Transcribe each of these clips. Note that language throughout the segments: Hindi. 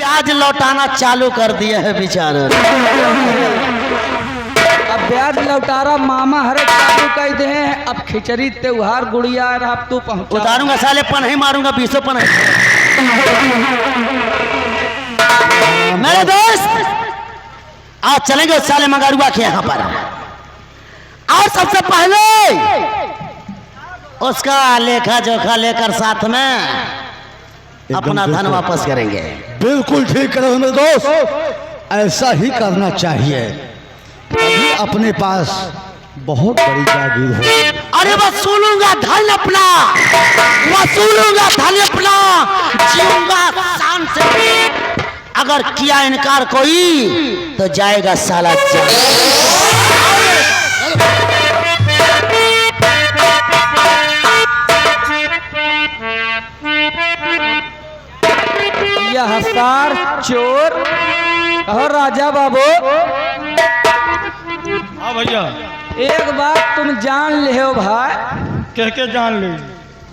ब्याज लौटाना चालू कर दिया है बेचारा। अब ब्याज लौटारा मामा हरे चालू कर दे हैं। अब खिचड़ी त्योहार गुड़िया अब तू पहुंचा उतारूंगा साले पन ही मारूंगा 20 पन। मेरे दोस्त आज चलेंगे उस साले मगारुआ के यहाँ पर और सबसे पहले उसका लेखा जोखा लेकर साथ में अपना धन वापस करेंगे। बिल्कुल ठीक करो मेरे दोस्त, ऐसा ही करना चाहिए। अभी अपने पास बहुत बड़ी जागीर हो। अरे वसूलूंगा धन अपना, वसूलूंगा धन अपना, जीऊंगा शान से। अगर किया इनकार कोई तो जाएगा साला जेल। यह हसार चोर और राजा बाबू। हाँ भैया, एक बात तुम जान ले हो भाई। कह के जान ली।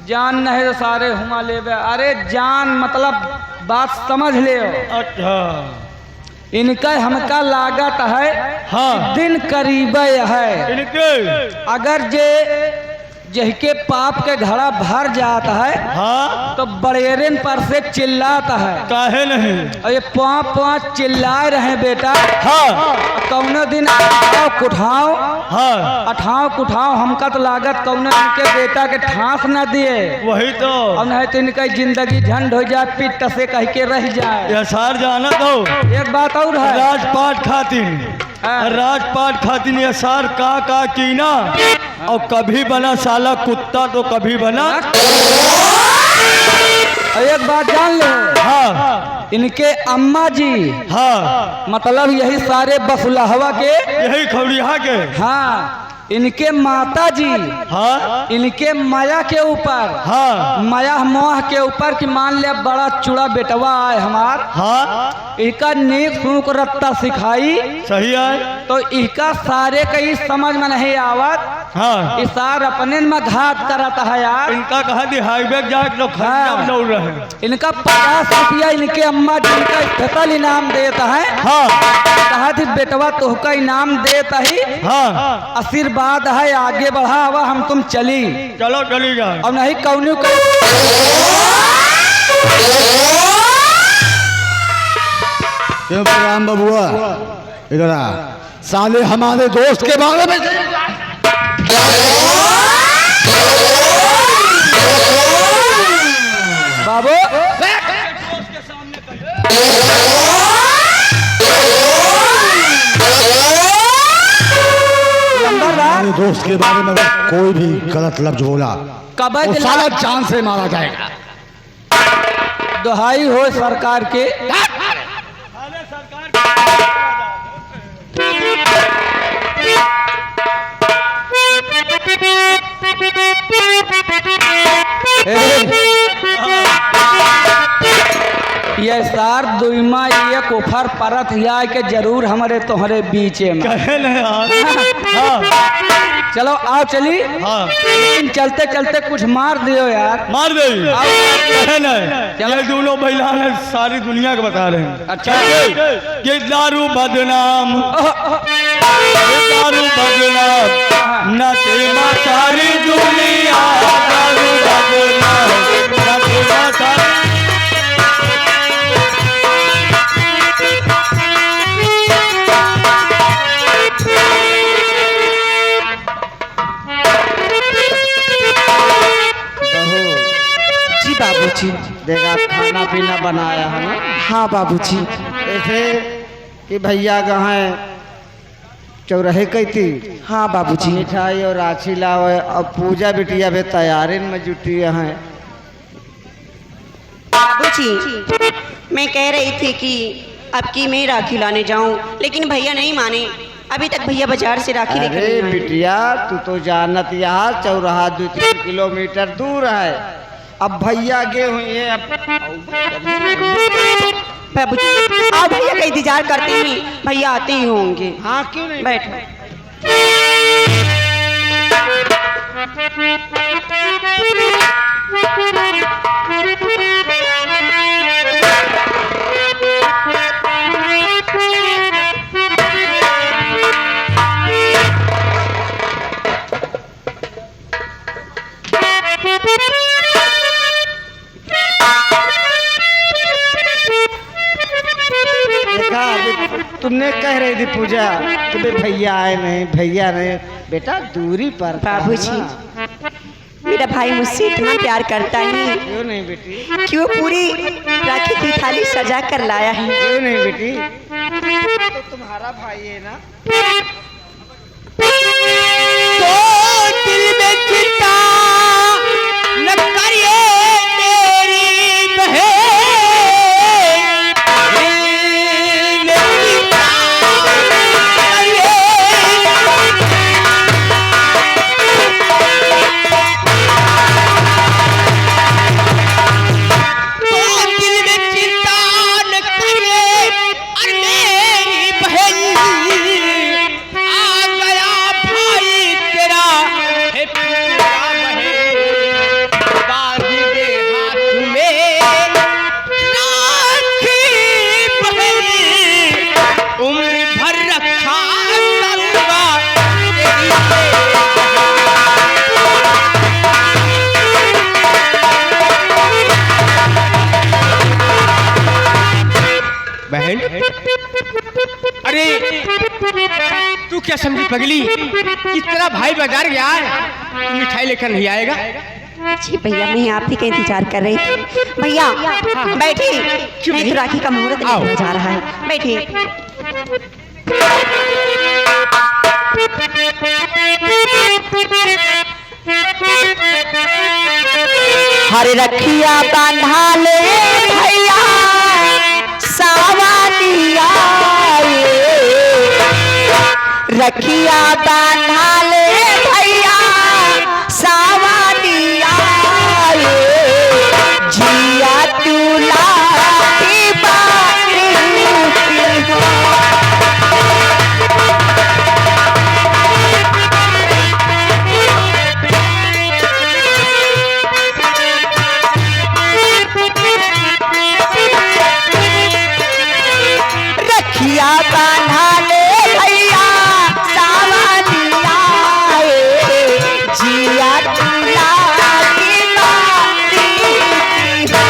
जान नहीं तो सारे हुआ ले। अरे जान मतलब बात समझ ले। अच्छा, इनका हमका लागत है हाँ। दिन करीब है। इनके अगर जे जहके पाप के घड़ा भर जाता है हाँ तो बड़ेरिन पर से चिल्लाता है। काहे नहीं। और ये पाँच पाँच चिल्लाए रहे बेटा। हाँ कौनो दिन अठाओ कुठाओ, हाँ अठाओ कुठाओ हमका तो लागत कौनो इनके बेटा के ठांस न दिए। वही तो। और नहीं तो इनका जिंदगी झंड हो जाए, पिट से कह के रह जाए। यह सार जाना दो। एक बात और है, राजपाट खातिन, हाँ। राजपाट खातिन यह सार का कीना और कभी बना साला कुत्ता तो कभी बना। और एक बात जान लो, हाँ इनके अम्मा जी हाँ मतलब यही सारे बसुलहवा के। यही खौड़िया के। हाँ, इनके माता जी हाँ इनके माया के ऊपर, हाँ माया मोह के ऊपर कि मान लिया बड़ा चूड़ा बेटवा है हमार। हाँ इनका नेक सूक रत्ता सिखाई सही है। तो इनका सारे कहीं समझ में नहीं आवत। हाँ इस सार अपने में घात करता है यार। इनका कहा थी हाईवे जाए तो खराब हाँ। दौड़ रहे। इनका 50 रुपया इनके अम्मा जी का स्पेशल इनाम देता है। हाँ कहा थी बेटवा तुहका इनाम देता ही, हाँ आशीर्वाद है, आगे बढ़ा हुआ हम तुम चली। चलो चली जाए। और नहीं कौन क्यों राम बबुआ इधर आ। साले हमारे दोस्त के बारे में बाबू हमारे दोस्त के बारे में अगर कोई भी गलत लफ्ज बोला कब वो साला जान से मारा जाएगा। दुहाई हो सरकार के। ये सार दुईमा एक उफर परत या के जरूर हमारे तोहरे बीचे में। कहे नहीं हाँ चलो आओ चली। हाँ लेकिन चलते चलते कुछ मार दियो यार। मार दे। कहे नहीं, चलो। ये दोनों महिला ने सारी दुनिया को बता रहे हैं। अच्छा ये दारू बदनाम, ये दारू बदनाम न तेमा सारी दुनिया। दारू बदनाम न तेमा सारी। जी बाबूजी। देखा खाना पीना बनाया है ना। हाँ बाबूजी। ऐसे कि भैया कहाँ चौराहे कही थी। हाँ बाबूजी। मिठाई और राखी लावे और पूजा बिटिया भी तैयारी में जुटी है। बाबूजी, मैं कह रही थी कि अब की मैं राखी लाने जाऊं, लेकिन भैया नहीं माने। अभी तक भैया बाजार से राखी लेकर अरे नहीं आए। बिटिया तू तो जानत यहाँ चौराहा 2-3 किलोमीटर दूर है। अब भैया गे हुई है। अब बाबूजी, आप भैया का इंतजार करते हैं, भैया आते ही होंगे। हाँ क्यों नहीं। बैठो। तुमने कह रही थी पूजा कि बे भैया आए नहीं, भैया नहीं। बेटा दूरी पर था बाबूजी, ना। मेरा भाई मुझसे इतना प्यार करता है क्यों नहीं बेटी, कि वो पूरी राखी की थाली सजा कर लाया है। क्यों नहीं बेटी, तो तुम्हारा भाई है ना। तो दिल में चिंता न करिए मेरी बहन, दिल में चिंता करिए। तो दिल में चिंता न करिए और मेरी बहन, आ गया भाई तेरा है पूरा बहन, बांध दे हाथ में राखी बहन, उम्र भर रक्षा करूंगा तेरी बहन। अरे तू क्या समझी पगली कि तेरा भाई बाजार गया है, मिठाई लेकर नहीं आएगा? जी भैया, मैं आप ही का इंतजार कर रही थी। भैया बैठिए, नहीं तो राखी का मुहूर्त निकलने जा रहा है। बैठिए। हरे रखिया बांधा ले भैया सावनिया, रखिया बांधा ले भैया सावनिया, जिया तुला की बारी हो। रखिया बांधा ले भैया सावनिया, जिया तुला की बारी हो।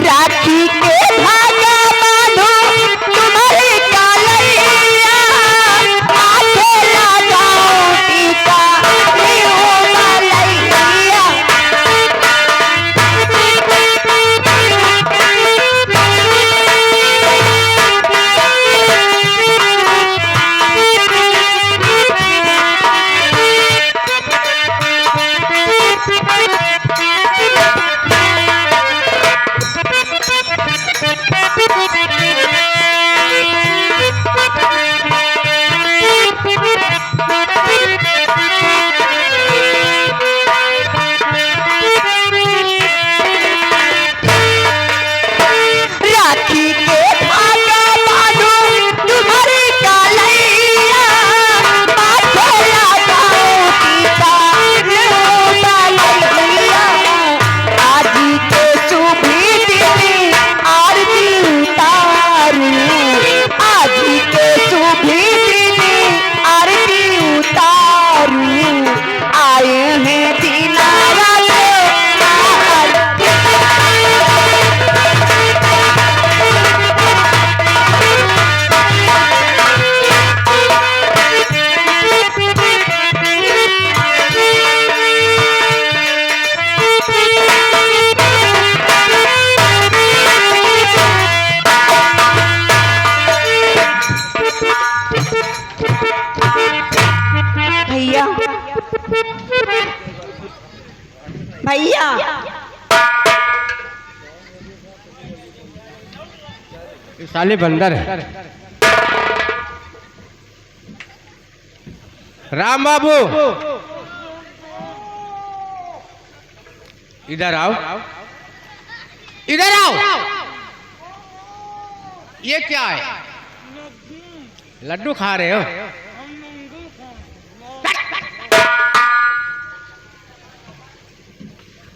राखी के धागा बांधो तुम्हारे कालैया, आखे लगाओ टीका लियो मलैया। राखी के धागा बांधो तुम्हारे कालैया, माथे लगाओ टीका लियो मलैया। आज के शुभी दिन आरती उतारू, आज के शुभी दिन आरती उतारू, आए हैं दीनारा भैया। भैया ये साले बंदर है। राम बाबू इधर आओ, इधर आओ। ये क्या है? लड्डू खा रहे हो?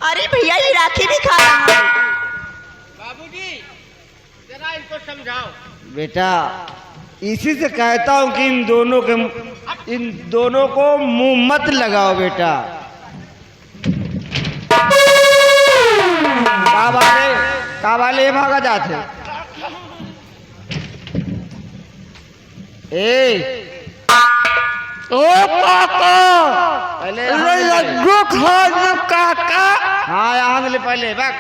अरे भैया, ये राखी भी खा रहा है। बाबूजी जरा इनको समझाओ। बेटा इसी से कहता हूँ कि इन दोनों को मुंह मत लगाओ बेटा। कावाले भागा जाते ओ काका पहले लड्डू खाओ काका। हाँ यहाँ ले पहले बैठ।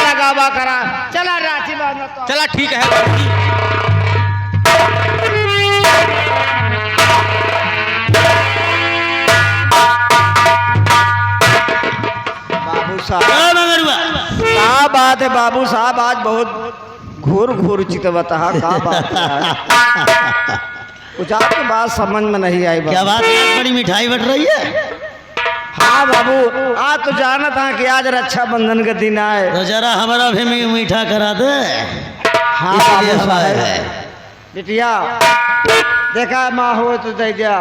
लगावा करा चला रांची बांधना तो। चला ठीक है बाबूजी। बाबू साहब क्या बात है बाबू साहब, आज बहुत घूर घूर चितवता का बात है? कुछ आपकी बात समझ में नहीं आई क्या बाबू। बात है, बड़ी मिठाई बट रही है। हाँ बाबू, आज तो जाना था कि आज रक्षाबंधन का दिन आए। तो जरा हमारा भी मीठा करा दे। हाँ इसलिए बाबू हमारे साहब। बिटिया देखा माँ हो तो दे दिया।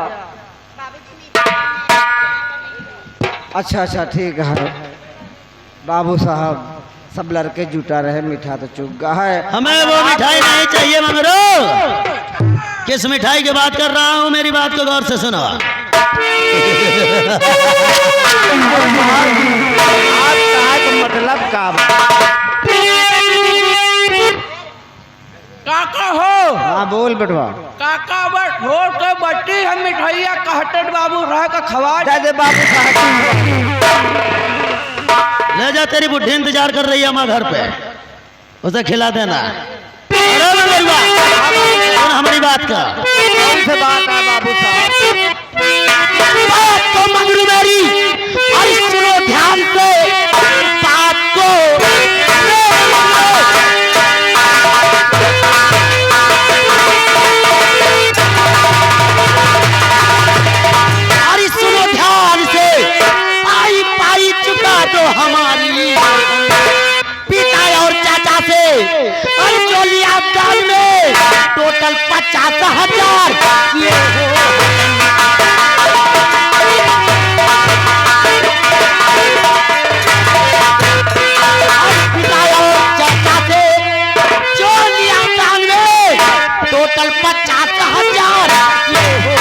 अच्छा अच्छा ठीक है बाबू साहब, सब लड़के जुटा रहे, मीठा तो चुक गया है। हमें वो मिठाई नहीं चाहिए मंगरू। किस मिठाई की बात कर रहा हूँ, मेरी बात को गौर से सुनो। मतलब का काका हो। हाँ बोल बेटवा। काका बस छोड़ के बट्टी हम मिठाइया कहटट बाबू रह का खवा दे दे बाबू साहब। ले जा, तेरी बुढ़ी इंतजार कर रही है हमारे घर पे, उसे खिला देना। अरे मंगरुआ, सुन हमारी बात का। कौन से बात है बाबू साहब? बात तो मंगरू मेरी, और सुनो ध्यान से बात को। अरे सुनो ध्यान से, पाई पाई चुका दो हमारी पिता और चाचा से, और जो लिया दाल में टोटल 50,000 ये हो। टोटल 50,000 ये हो।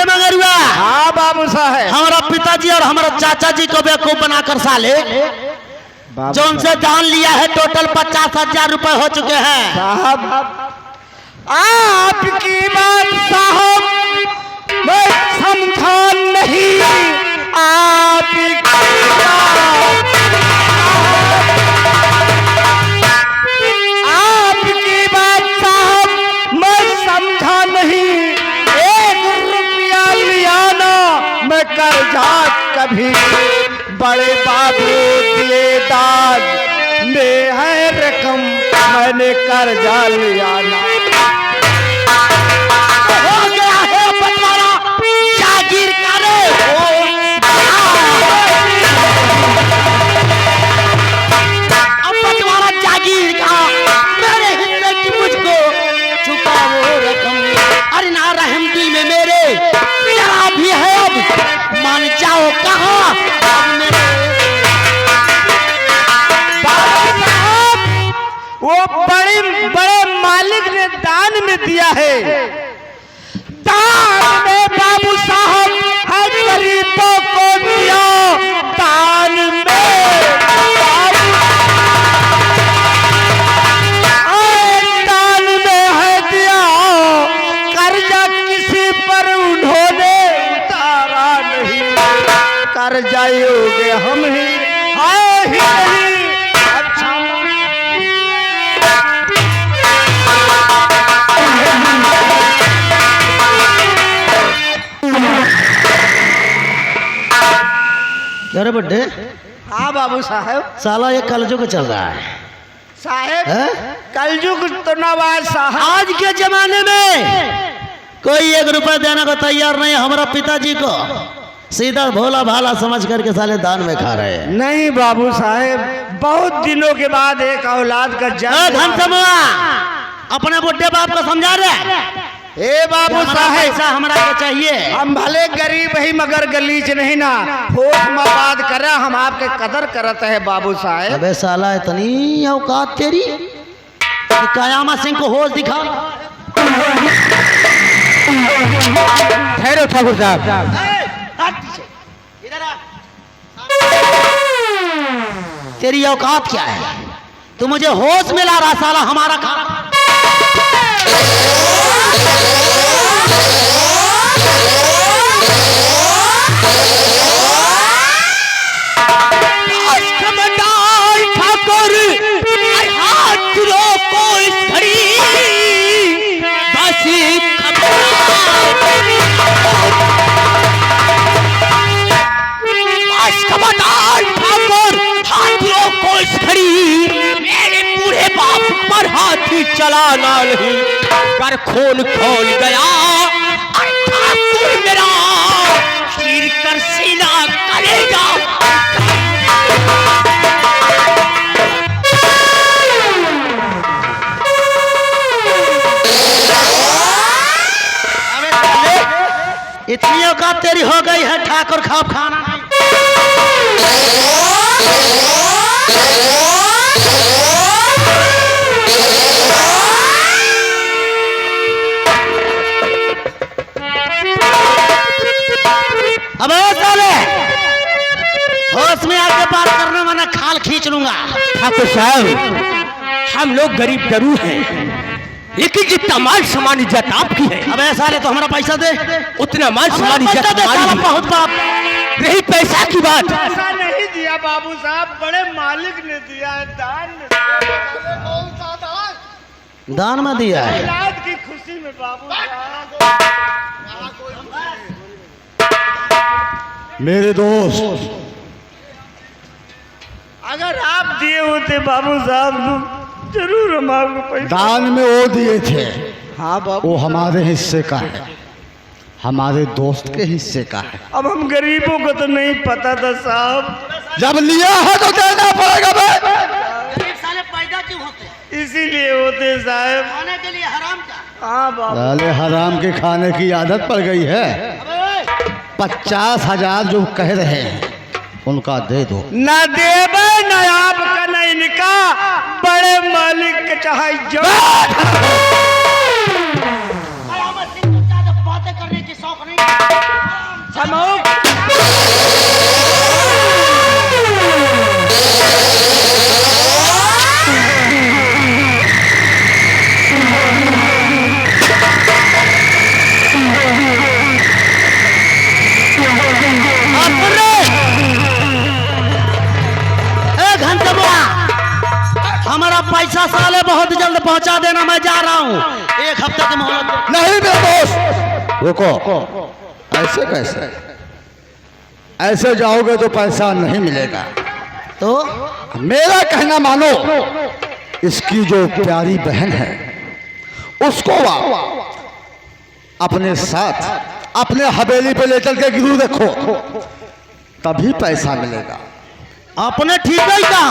मंगरुआ, हाँ बाबू साहब। हमारा पिताजी और हमारा चाचा जी को बेवकूफ बनाकर साले जो उनसे दान लिया है, टोटल 50,000 रुपए हो चुके हैं। साहब आपकी बात साहब मैं समझा नहीं। आपकी बात साहब मैं समझा नहीं। 1 रुपया लिया ना मैं कर्जा कभी बड़े बाबू दिए दाद में है रकम, मैंने कर्जा लिया ना। हो गया है बंटवारा, जागीर करे अब बंटवारा जागीर का, मेरे हिस्से की मुझको चुका वो रकम। अरे ना रहमदी में मेरे जरा भी है, अब मान जाओ कहाँ अब मेरे। वो बड़े मालिक ने दान में दिया है। दान में बाबू साहब है गरीबों को दिया दान में। दान में है दिया, कर्जा किसी पर उन्होंने उतारा नहीं। कर्जा योगे हम ही आए ही नहीं। अच्छा अरे बड्डे, हाँ बाबू साहब। साला ये कलजुग चल रहा है। साहब हैं? कलयुग तो नवाज साहब। आज के जमाने में कोई 1 रुपया देने को तैयार नहीं है हमारा पिताजी को। सीधा भोला भाला समझ करके साले दान में खा रहे हैं। नहीं बाबू साहेब, बहुत दिनों के बाद एक औलाद का जन्म। धन समूह अपने बुढ़े बाप को समझा रहे। ए बाबू साहेब, ऐसा हमरा के चाहिए। हम भले गरीब ही मगर गलीच नहीं ना, होश में बात कर, हम आपके कदर करते हैं बाबू साहेब। अबे साला इतनी औकात तेरी कि कयामा सिंह को होश दिखा। ठहरो ठाकुर साहब, तेरी औकात क्या है? तू मुझे होश में ला रहा साला हमारा खाना। ठाकुर हाथ रोको इस घड़ी, बस खबरदार ठाकुर, हाथ रोको इस घड़ी, मेरे बूढ़े बाप पर हाथी चलाना नहीं, कर खून खोल गया और ठाकुर मेरा चीर कर सीना करेगा। इतनी औकात तेरी हो गई है ठाकुर खाप खाना नहीं। अबे साले, होश में आके बात करने वाला खाल खींच लूंगा। ठाकुर साहब, हम लोग गरीब जरूर हैं, लेकिन जितना मान सम्मान इज्जत आपकी है। अबे साले तो हमारा पैसा दे। उतना मान सम्मान इज्जत हमारी है। बहुत बाप रही पैसा की बात, पैसा नहीं दिया बाबू साहब, बड़े मालिक ने दिया है, दान में दिया। कौन सा दान? दान में दिया है। औलाद की खुशी में बाबू साहब। मेरे दोस्त, अगर आप दिए होते बाबू साहब तो जरूर हम आपको पैसा। दान में वो दिए थे, हाँ बाबू, वो हमारे हिस्से का है, हमारे दोस्त के हिस्से का है। अब हम गरीबों को तो नहीं पता था साहब। जब लिया है तो देना पड़ेगा बे। गरीब साले पैदा क्यों होते? इसीलिए होते साहब। खाने के लिए हराम का। हाँ बाबू, साले हराम के खाने की आदत पड़ गई है। 50,000 जो कह रहे हैं उनका दे दो। न देवे न आपका न इनका, बड़े मालिक के चाहे जो। बातें करने की शौक नहीं। हमारा पैसा साले बहुत जल्द पहुंचा देना, मैं जा रहा हूँ। 1 हफ्ते की मोहलत दो। नहीं मेरे दोस्त, रुको। ऐसे कैसे? ऐसे जाओगे तो पैसा नहीं मिलेगा। तो मेरा कहना मानो, इसकी जो प्यारी बहन है उसको अपने साथ अपने हवेली पे लेकर के गिरू रखो, तभी पैसा मिलेगा। आपने ठीक ही कहा,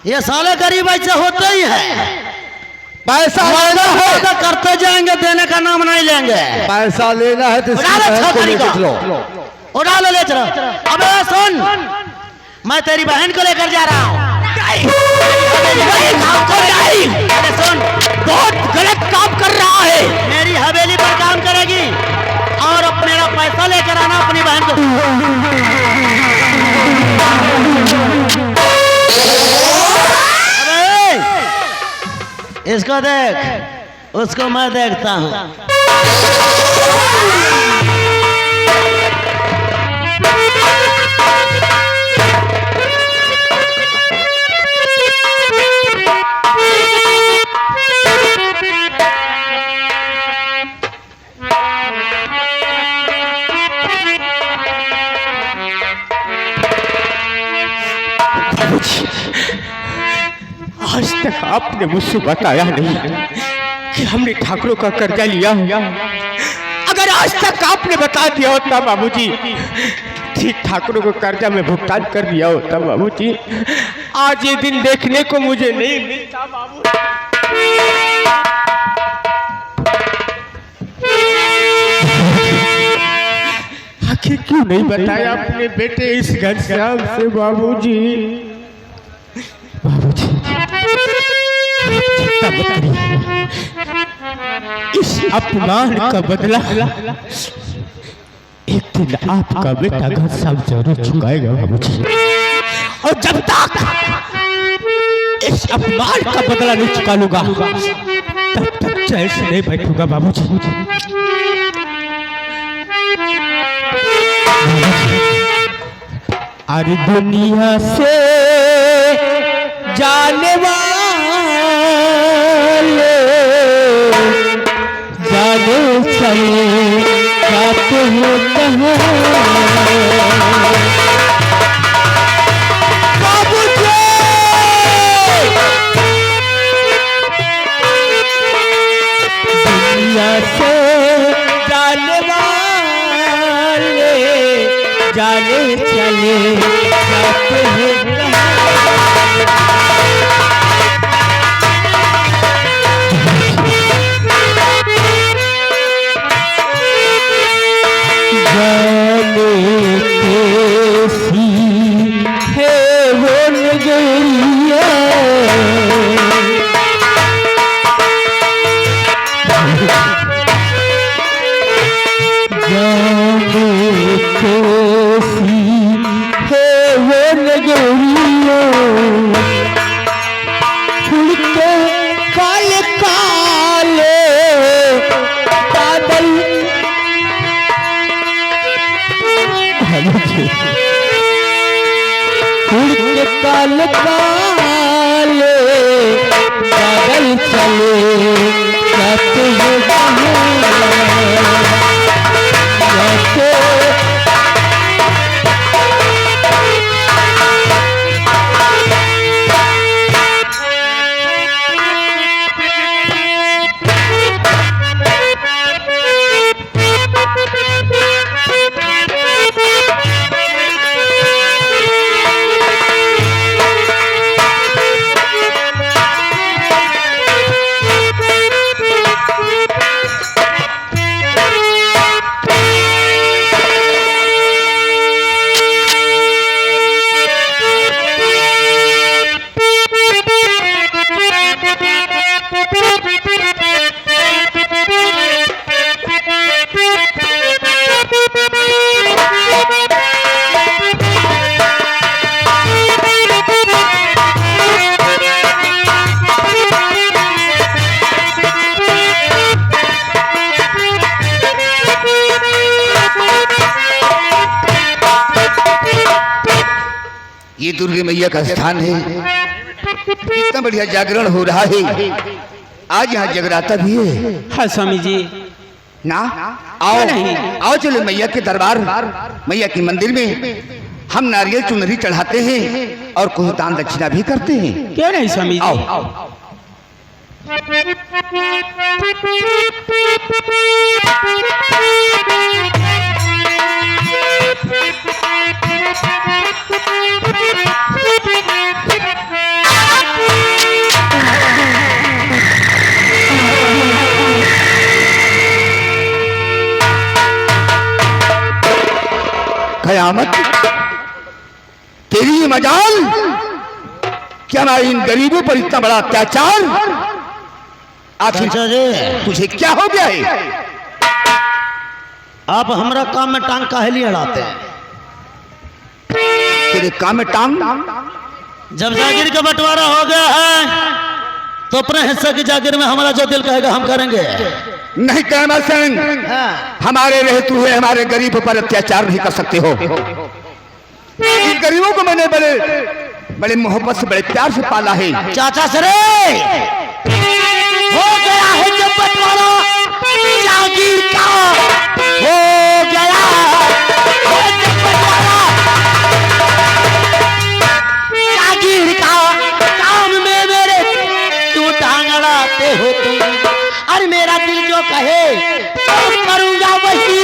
ये साले गरीब ऐसे होते ही है। पैसा लेना है तो करते जाएंगे, देने का नाम नहीं लेंगे। पैसा लेना है तो इसकी बहन को लेकर चलो। उड़ा ले चलो। अबे सुन, मैं तेरी बहन को लेकर जा रहा हूँ। अरे सुन, बहुत गलत काम कर रहा है। मेरी हवेली पर काम करेगी और अब मेरा पैसा लेकर आना अपनी बहन को। अबे इसको देख, उसको मैं देखता हूँ। आज तक आपने मुझसे बताया नहीं कि हमने ठाकुरों का कर्जा लिया है। अगर आज तक आपने बता दिया होता बाबूजी, ठीक ठाकुरों को कर्जा में भुगतान कर दिया होता बाबूजी, आज ये दिन देखने को मुझे नहीं मिलता बाबू। आखिर क्यों नहीं बताया अपने बेटे इस घनश्याम से बाबूजी? बाबूजी इस अपमान का बदला एक दिन आपका बेटा घनश्याम जरूर चुकाएगा बाबूजी। और जब तक इस अपमान का बदला नहीं चुका लूंगा तब तक चैन से नहीं बैठूंगा बाबूजी। अरे दुनिया से जाने वाले जाने चले जाते हो कहाँ बाबूजी। दुनिया से जाने वाले जाने चले जाते हैं जाने कैसी है वो नगरिया। कैसी है वो नगरिया, फूल के काले काले बादल। फूल के काले काले बादल चले जाते हैं जाते। ये दुर्गे मैया का स्थान है। कितना बढ़िया जागरण हो रहा है। आज यहाँ जगराता भी है। हाँ स्वामी जी। ना आओ आओ चलो मैया के दरबार, मैया के मंदिर में हम नारियल चुनरी चढ़ाते हैं और कुछ दान दक्षिणा भी करते हैं। क्यों नहीं स्वामी जी? आओ कयामत तेरी ये मजाल, क्या मैं इन गरीबों पर इतना बड़ा अत्याचार? आखिर तुझे क्या हो गया है? आप हमारा काम में टांग काहे लिए अड़ाते हैं? तेरे काम में टांग? जब जागीर का बंटवारा हो गया है तो अपने हिस्से की जागीर में हमारा जो दिल कहेगा हम करेंगे। नहीं कयामत सिंह, हमारे रहते हुए हमारे गरीबों पर अत्याचार नहीं कर सकते हो। इन गरीबों को मैंने बड़े बड़े मोहब्बत से बड़े प्यार से पाला है। चाचा सरे हो गया है जब बंटवारा जागीर का, हो गया है जब बंटवारा जागीर का। काम में मेरे क्यों टांग अड़ाते हो तुम? अरे मेरा मेरा दिल जो कहे तो करूंगा वही,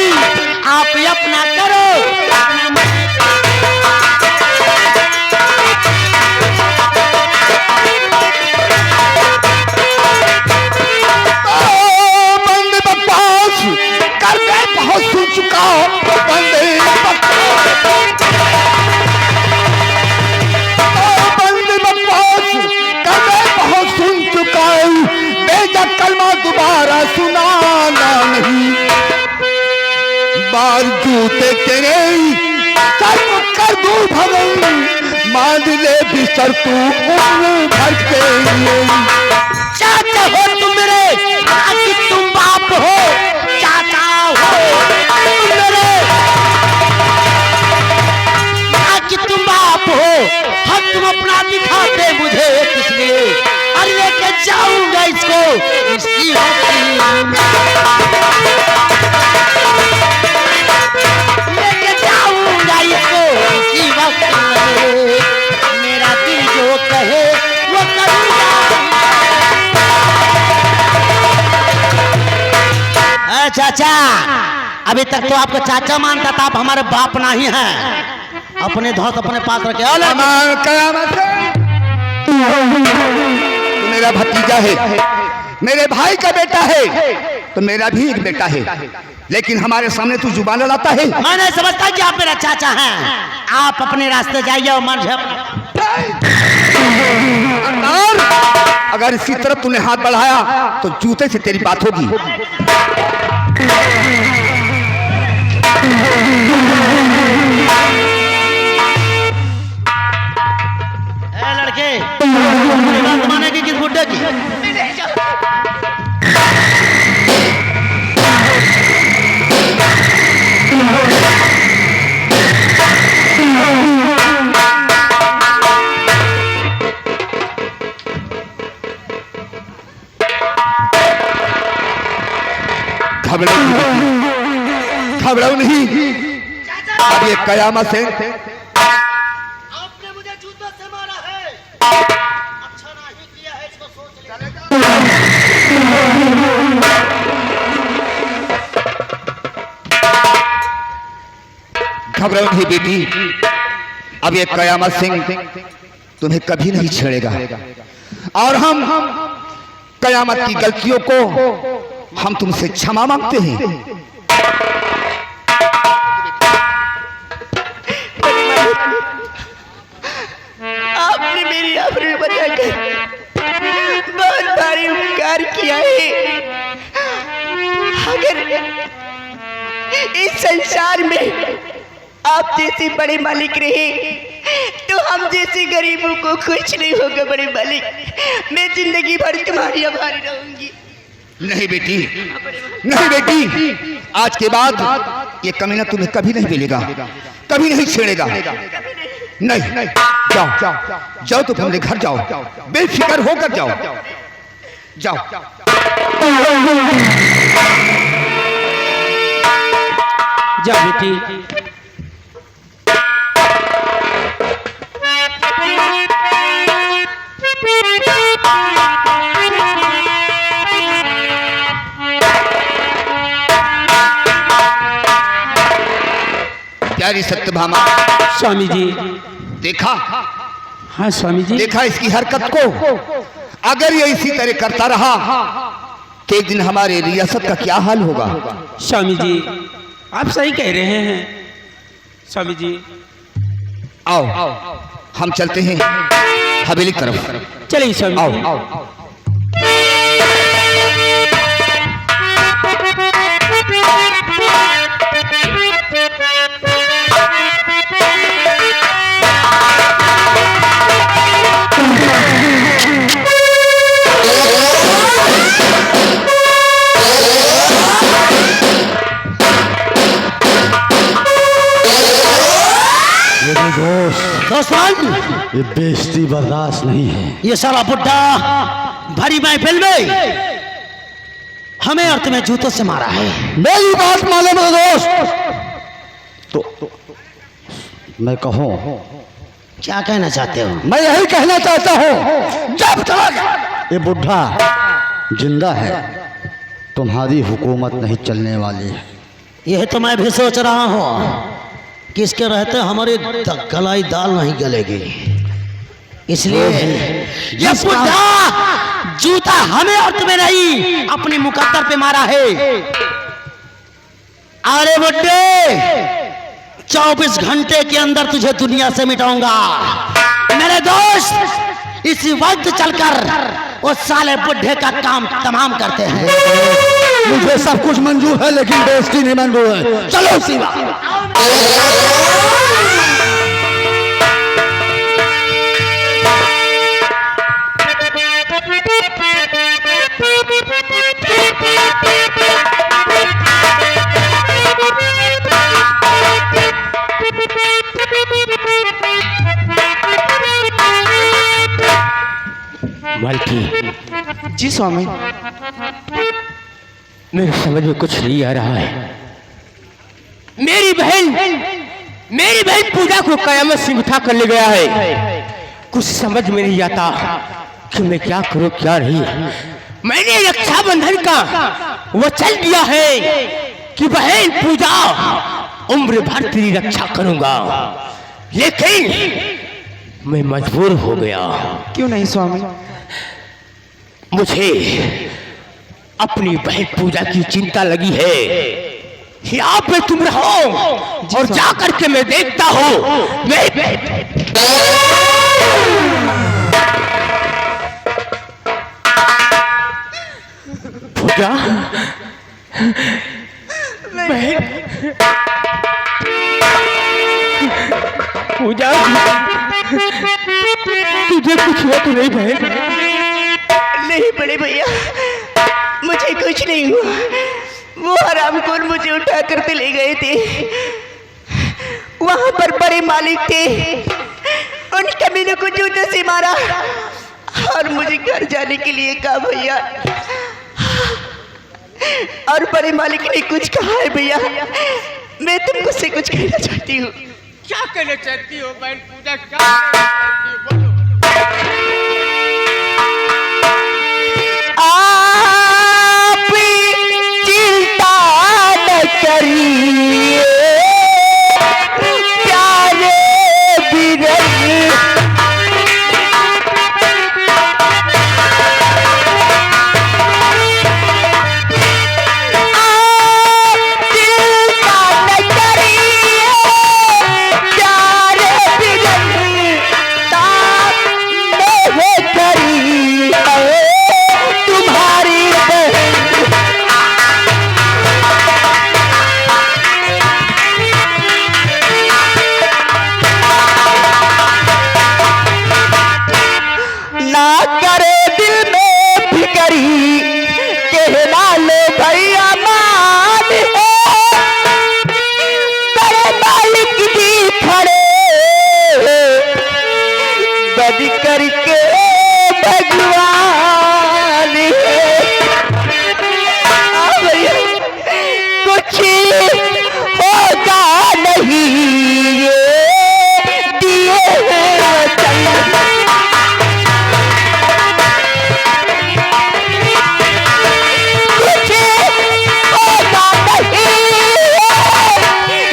आप अपना करो अपना मन। बंदे बकवास कर गए, बहुत सुन चुका बंदे बहुत सुन चुका हूँ, बेजा कलमा दोबारा सुनाना नहीं। बार जूते तेरे सर को कर दूं भवन, मान ले बिस्तर तू उम्र भर के लिए। चाचा हो तुम मेरे, कि तुम बाप हो, चाचा हो तुम मेरे, कि तुम बाप हो। हक तुम अपना दिखाते मुझे किस लिए, और लेके जाऊंगा इसको इसी वक्त, लेके जाऊंगा इसको इसी वक्त। मेरा दिल जो कहे वो करूंगा। चाचा, अभी तक तो आपको चाचा मानता था, आप हमारे बाप नहीं हैं। अपने धौत अपने पास रखे। कयामत है, तू मेरा भतीजा है, मेरे भाई का बेटा है, तो मेरा भी एक बेटा है, लेकिन हमारे सामने तू जुबान लड़ाता है। मैं नहीं समझता कि आप मेरा चाचा हैं। आप अपने रास्ते जाइए और मन अगर इसी तरफ तूने हाथ बढ़ाया तो जूते से तेरी बात होगी। लड़के, बात मानेगी किस बुड्ढे की? घबराओ नहीं, अब ये कयामत है। आपने मुझे जूतों से मारा है, अच्छा नहीं किया है, इसको सोच लेगा। घबराओ नहीं बेटी, अब ये कयामत सिंह तुम्हें कभी नहीं छेड़ेगा, और हम कयामत की गलतियों को हम तुमसे क्षमा मांगते हैं। आपने मेरी आबरू बचाकर बहुत भारी उपकार किया है। अगर इस संसार में आप जैसे बड़े मालिक रहे तो हम जैसे गरीबों को कुछ नहीं होगा। बड़े मालिक, मैं जिंदगी भर तुम्हारी आभारी रहूंगी। नहीं बेटी, नहीं बेटी, आज के बाद ये कमीना तुम्हें कभी नहीं मिलेगा, कभी नहीं छेड़ेगा। नहीं, जाओ जाओ, तुम अपने घर जाओ, बेफिक्र होकर जाओ, जाओ। जा बेटी। प्यारी सत्यभामा, स्वामी जी। देखा? हाँ स्वामी जी। देखा इसकी हरकत को? अगर ये इसी तरह करता रहा तो एक दिन हमारे रियासत का क्या हाल होगा? स्वामी जी आप सही कह रहे हैं। स्वामी जी आओ हम चलते हैं हवेली की तरफ। चलिए स्वामी आओ जी। आओ। दोस्तों, ये बेइज्जती बर्दाश्त नहीं है। ये सारा बुड्ढा भरी महफिल में हमें और तुम्हें जूतों से मारा है। मेरी बात मानो मेरे दोस्त। तो मैं कहूँ, क्या कहना चाहते हो? मैं यही कहना चाहता हूँ, जब तक ये बुढ़ा जिंदा है तुम्हारी हुकूमत नहीं चलने वाली है। यह तो मैं भी सोच रहा हूँ कि इसके रहते हमारी गलाई दाल नहीं गलेगी, इसलिए ये बुढ़ा जूता हमें और तुम्हें नहीं अपनी मुकद्दर पे मारा है। अरे बुड्ढे, 24 घंटे के अंदर तुझे दुनिया से मिटाऊंगा। मेरे दोस्त इसी वक्त चलकर वो साले बुढ़े का काम तमाम करते हैं। मुझे सब कुछ मंजूर है लेकिन बेइज्जती नहीं मंजूर है। चलो शिवा। मालकी, जी स्वामी। मेरे समझ में कुछ नहीं आ रहा है। मेरी बहन पूजा को कयामत से उठा कर ले गया है। कुछ समझ में नहीं आता कि मैं क्या करूं क्या नहीं। मैंने रक्षाबंधन का वचन दिया है कि बहन पूजा उम्र भर तेरी रक्षा करूंगा, लेकिन मैं मजबूर हो गया। क्यों नहीं स्वामी? मुझे अपनी बहन पूजा की चिंता लगी है। यहाँ पे तुम रहो और जा करके मैं देखता हूँ। पूजा, पूजा, तुझे कुछ हुआ तो नहीं बहन? नहीं बड़े भैया, मुझे कुछ नहीं हुआ। वो हरामखोर मुझे उठा कर ले गए थे। वहां पर बड़े मालिक थे, उन कमीनों को जूते से मारा और मुझे घर जाने के लिए कहा भैया। और बड़े मालिक ने कुछ कहा है भैया। मैं तुमको से कुछ कहना चाहती हूँ। क्या कहना चाहती हो बहन पूजा? क्या कहना चाहती हो? आप चिंता न करिए प्यारे बिरज, करके भगवान कुछ होगा नहीं, ये दिए कुछ होगा नहीं,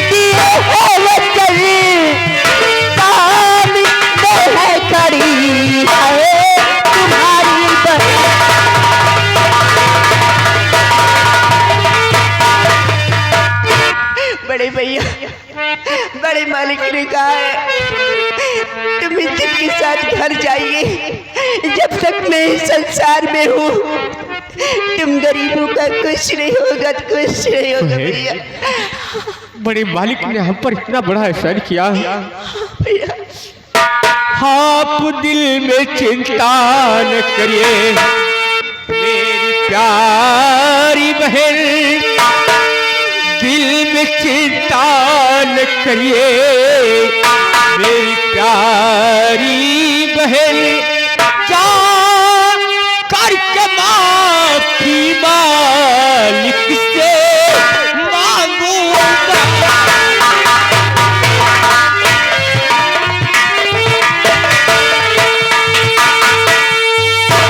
दिए बड़े भैया, बड़े मालिक ने कहा है तुम इज्जत के साथ घर जाइए। जब तक मैं इस संसार में हूँ तुम गरीबों का कुछ नहीं होगा, कुछ नहीं होगा भैया। बड़े मालिक ने हम पर इतना बड़ा एहसान किया है। भैया आप दिल में चिंता न करिए मेरी प्यारी बहन, दिल में चिंता न करिए मेरी प्यारी बहन। जा करके माफी मालिक से मांगूंगा,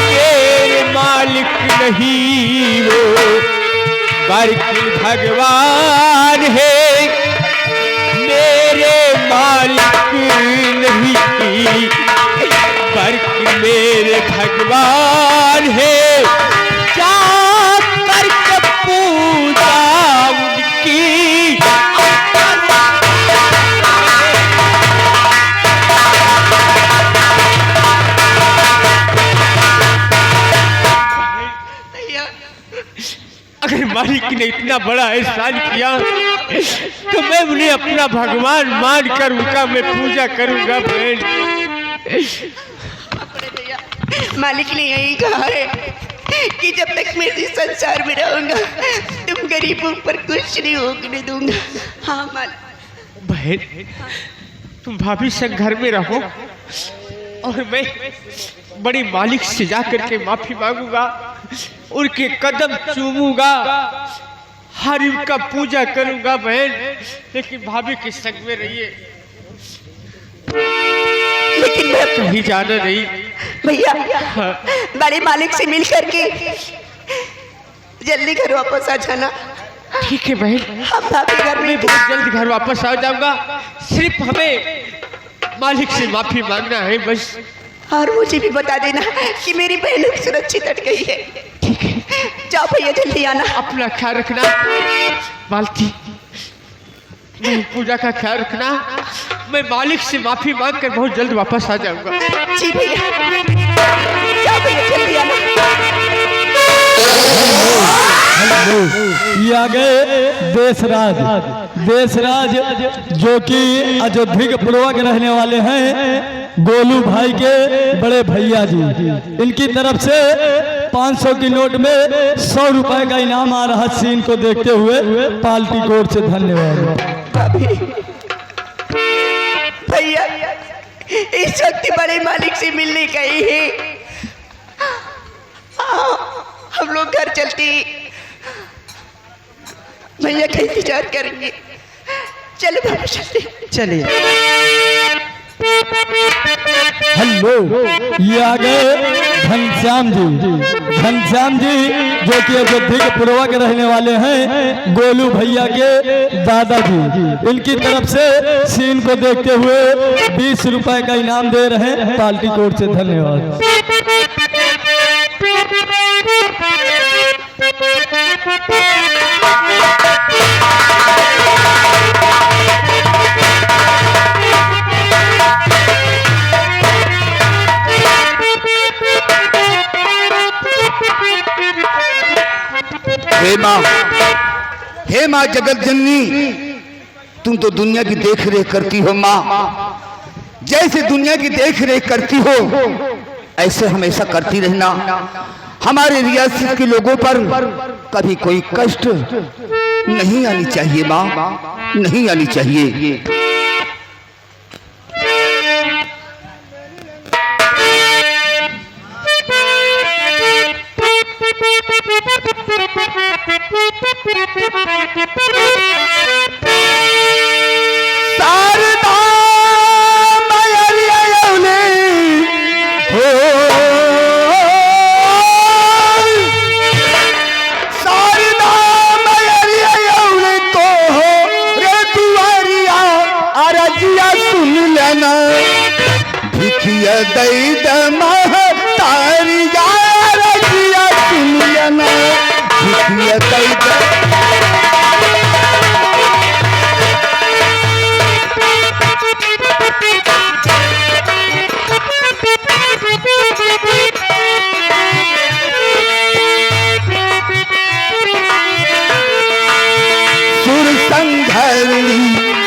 मेरे मालिक नहीं वो बरकिन भगवान है, मेरे मालिक नहीं, बरकिन मेरे भगवान है, जा करके पूजा उनकी। अगर मालिक ने इतना बड़ा एहसान किया तो मैं उन्हें अपना भगवान मानकर उनका मैं पूजा करूंगा बहन। मालिक ने यही कहा है कि जब तक मैं इस संसार में रहूंगा तुम गरीबों पर कुछ नहीं होने दूंगा। हाँ मालिक। बहन तुम भाभी संग घर में रहो और मैं बड़ी मालिक से जा करके माफी मांगूंगा, उनके कदम चूमूंगा, हर उनका पूजा करूंगा बहन, लेकिन भाभी के संग में रहिए, लेकिन मैं कहीं जाना नहीं। भैया बड़े मालिक से मिल करके जल्दी घर वापस आ जाना। ठीक है बहन, हम भाभी घर में मैं बहुत जल्द घर वापस आ जाऊंगा, सिर्फ हमें मालिक से माफी मांगना है बस। और मुझे भी बता देना कि मेरी बहन सुरक्षित अट गई है। ठीक है, जाओ भैया जल्दी आना। अपना ख्याल रखना मालती, मैं पूजा का ख्याल रखना, मैं मालिक से माफी मांग कर बहुत जल्द वापस आ जाऊंगा। जी भैया, जाओ भैया जल्दी आना। ये आ गए देशराज, देशराज जो कि अयोध्या के पुरवा के रहने वाले हैं, गोलू भाई के बड़े भैया जी। इनकी तरफ से 500 की नोट में 100 रुपए का इनाम आ रहा। सीन को देखते हुए पार्टी कोर्ट से धन्यवाद। भैया इस वक्त बड़े मालिक से मिलने गए हैं। हम लोग घर चलते भैया का इंतजार करेंगे। चलो बाबू चलते। चलिए। हेलो, ये आ गए घनश्याम जी। घनश्याम जी जो कि अयोध्या के पुरवा के रहने वाले हैं, गोलू भैया के दादाजी। इनकी तरफ से सीन को देखते हुए 20 रुपए का इनाम दे रहे हैं। पार्टी कोर्ट से धन्यवाद। हे माँ जगत जननी, तुम तो दुनिया की देख रेख करती हो माँ। जैसे दुनिया की देख रेख करती हो ऐसे हमेशा करती रहना। हमारे रियासत के लोगों पर कभी कोई कष्ट नहीं आनी चाहिए माँ, नहीं आनी चाहिए। शारदा मैया ने हो, शारदा मैया ने को हो रे दुआरिया, अरजिया सुन लेना, भिखिया दई दमा तारिया, अरजिया सुन लेना, भिखिया दई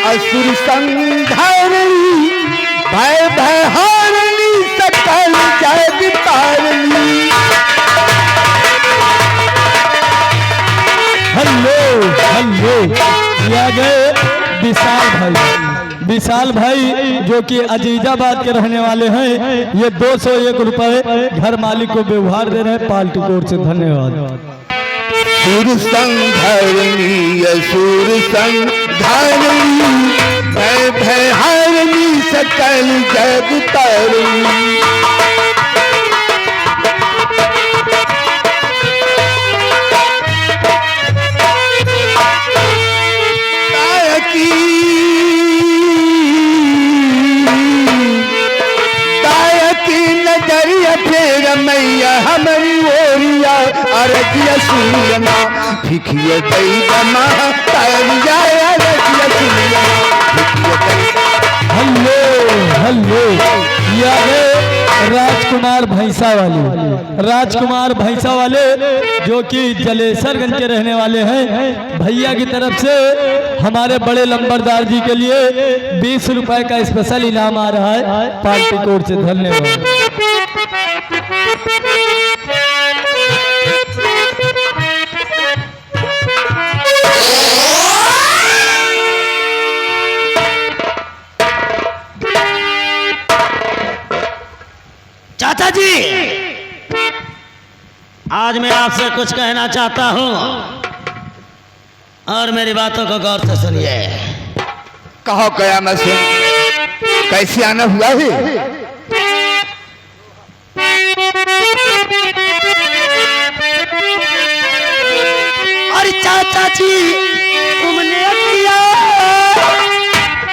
असुर संघारणी, भय भय हारणी, सकल जग तारणी। हेलो हेलो, ये आ गए विशाल भाई। विशाल भाई जो कि अजीजाबाद के रहने वाले हैं, ये 201 रुपए घर मालिक को व्यवहार दे रहे हैं। पार्टी कोर्ट से धन्यवाद। सुर संघारणी, असुर संघारणी, भय भय हारणी, सकल जग तारणी। हमारी ओरिया अरजिया सुनियना भिखिया दई दमा तारिया अरजिया सुनियना भिखिया दई। हल्लो हल्लो या राजकुमार भैंसा वाले, राजकुमार भैंसा वाले जो कि जलेसरगंज के रहने वाले हैं, भैया की तरफ से हमारे बड़े लंबरदार जी के लिए 20 रुपए का स्पेशल इनाम आ रहा है पार्टी कोर्ट से। धन्यवाद। चाचा जी, आज मैं आपसे कुछ कहना चाहता हूं और मेरी बातों को गौर से सुनिए। कहो कयामत से कैसे आना हुआ है? अरे चाचा जी, तुमने किया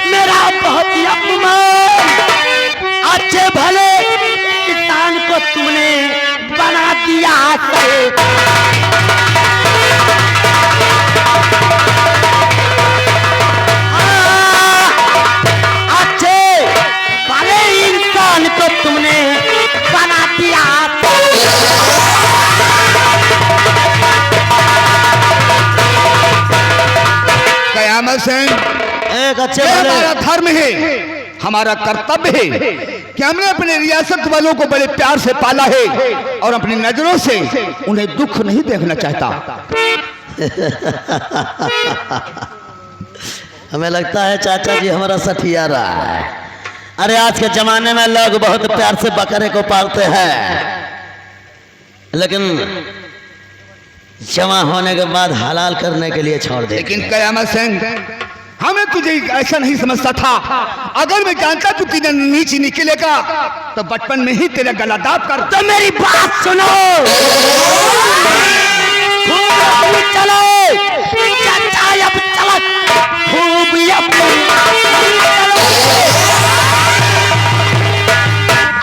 मेरा बहुत ही अपमान। अच्छे भले इंसान को तुमने बना दिया है। अच्छे भले इंसान को तुमने बना दिया। कयामत से एक अच्छे हमारा धर्म है, हमारा कर्तव्य है कि हमने अपने रियासत वालों को बड़े प्यार से पाला है और अपनी नजरों से उन्हें दुख नहीं देखना चाहता। हमें लगता है चाचा जी हमारा सठिया रहा है। अरे आज के जमाने में लोग बहुत प्यार से बकरे को पालते हैं, लेकिन जमा होने के बाद हलाल करने के लिए छोड़ दे। लेकिन कयामत सिंह, हमें तुझे ऐसा नहीं समझता था। अगर मैं जानता तू तेरे नीचे निकलेगा तो बचपन में ही तेरा गला दाब कर। तो मेरी बात सुनो, चलो चाचा, अब चलो खूब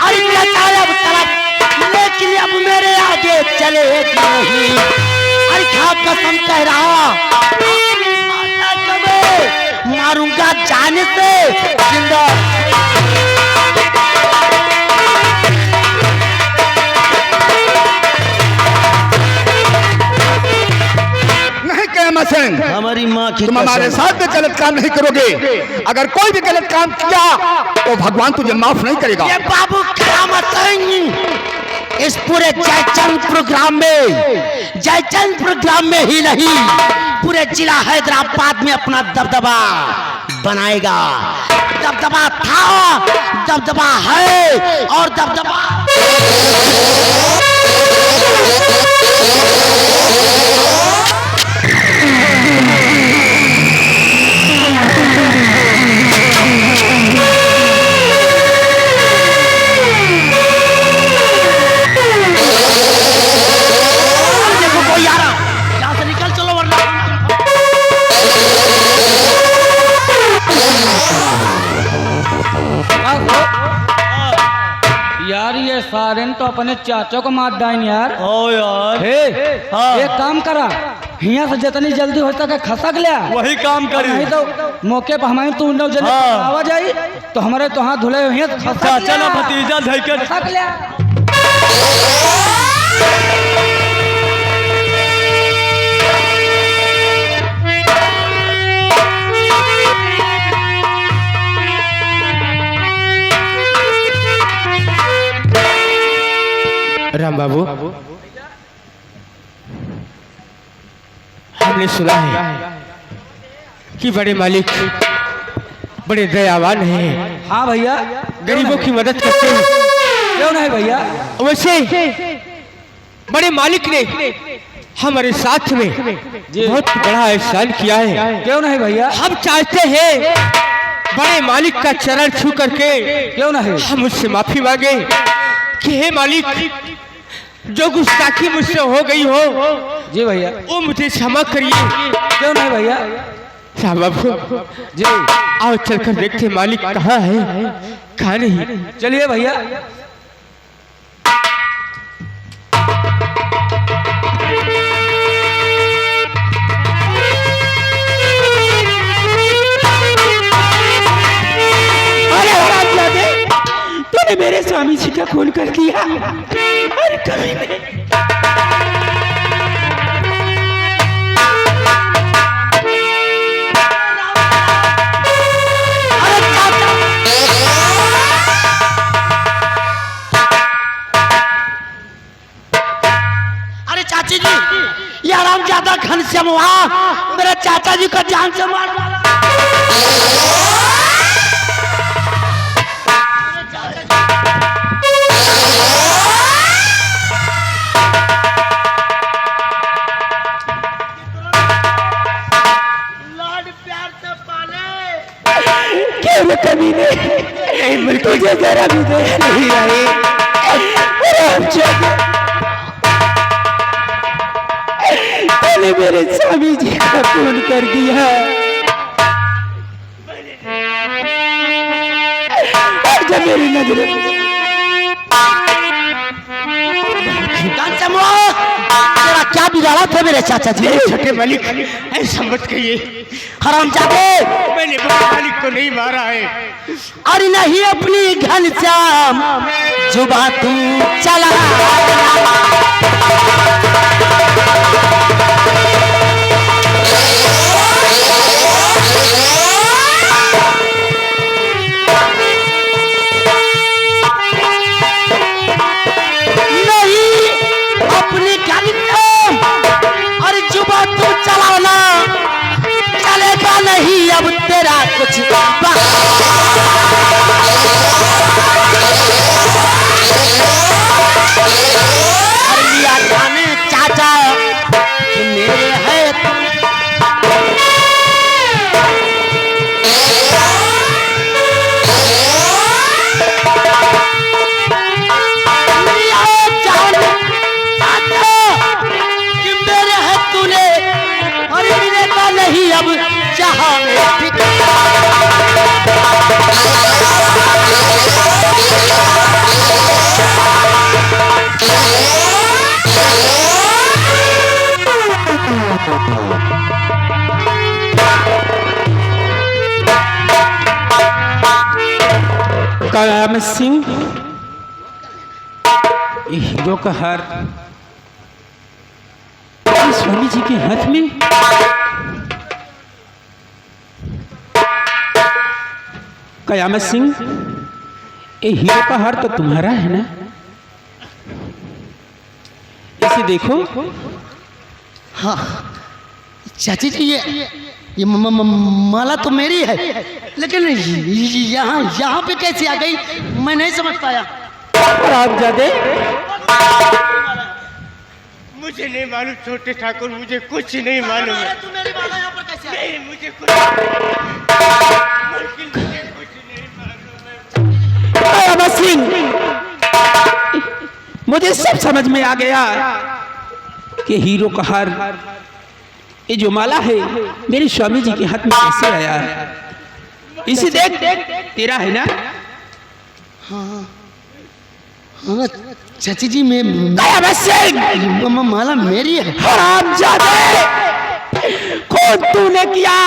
अरे चाचा अब चलो, लेकिन अब मेरे आगे चलेगी नहीं। अरे खा कसम कह रहा, मारूंगा जाने से जिंदा। नहीं कयामत सिंह, हमारी माँ की तुम हमारे साथ में गलत काम नहीं करोगे। अगर कोई भी गलत काम किया तो भगवान तुझे माफ नहीं करेगा। ये बाबू कयामत सिंह, इस पूरे जयचंद प्रोग्राम में ही नहीं, पूरे जिला हैदराबाद में अपना दबदबा बनाएगा। दबदबा था, दबदबा है और दबदबा यार ये सारेन तो अपने चाचा को मार डाइन यार। ओ यार, एक काम करा, यहाँ से जितनी जल्दी हो सके खसक लिया। वही काम करी। नहीं तो मौके पर हमारे तू आवाज आई तो हमारे तो हाथ धुले हुए चाचा ना भतीजा धैके खसक लिया। राम बाबू, हमने सुना है कि बड़े मालिक बड़े दयावान हैं। हाँ भैया, गरीबों की मदद करते हैं। क्यों नहीं भैया? वैसे बड़े मालिक ने हमारे साथ में बहुत बड़ा एहसान किया है। क्यों नहीं भैया? हम चाहते हैं बड़े मालिक का चरण छू करके क्यों नहीं हम उससे माफी मांगे कि हे मालिक, जो गुस्ताखी मुझसे हो गई हो जी भैया, वो मुझे क्षमा करिए। क्यों नहीं भैया? बाबू जी आओ चलकर देखते मालिक कहाँ है, कहाँ नहीं। चलिए भैया। स्वामी जी का खून कर दिया? अरे कभी नहीं। अरे चाची जी, ये आराम ज्यादा घनश्याम वहाँ मेरे चाचा जी का जान से मार डाला। क्यों कमीने, तुझे जरा भी देख नहीं रही। तूने मेरे स्वामी जी का खून कर दिया। और जब मेरी नजर तेरा क्या बिगाड़ा था मेरे चाचा जी? छोटे मालिक, ऐसा मत कहिए। हरामजादे, मैंने बड़े मालिक को नहीं मारा है। अरे नहीं अपनी घनश्याम जुबा तू चला। नहीं अपनी घनश्याम, अरे जुबा तू चलाना, चलेगा नहीं अब तेरा कुछ। चाचा मेरे है कि मेरे है तूने, अरे मिलेगा नहीं अब जहाँ कयामत सिंह, हीरो का हार स्वामी जी के हाथ में। कयामत सिंह, ये हीरो का हार तो तुम्हारा है ना? इसे देखो। हाँ चाची जी, ये माला तो मेरी है, लेकिन यहाँ पे कैसे आ गई मैं नहीं समझ पाया। आप जादे, मुझे नहीं मालूम छोटे ठाकुर, मुझे कुछ नहीं मालूम है। तू मेरी माला यहाँ पर कैसे आई? नहीं, मुझे कुछ नहीं मालूम है। सिंह, मुझे सब समझ में आ गया कि हीरो का हार, ये जो माला है मेरे स्वामी जी के हाथ में कैसे आया। इसे देख, तेरा है ना? हाँ हाँ चाची जी, मैं माला मेरी है। हरामजादे, खून तूने किया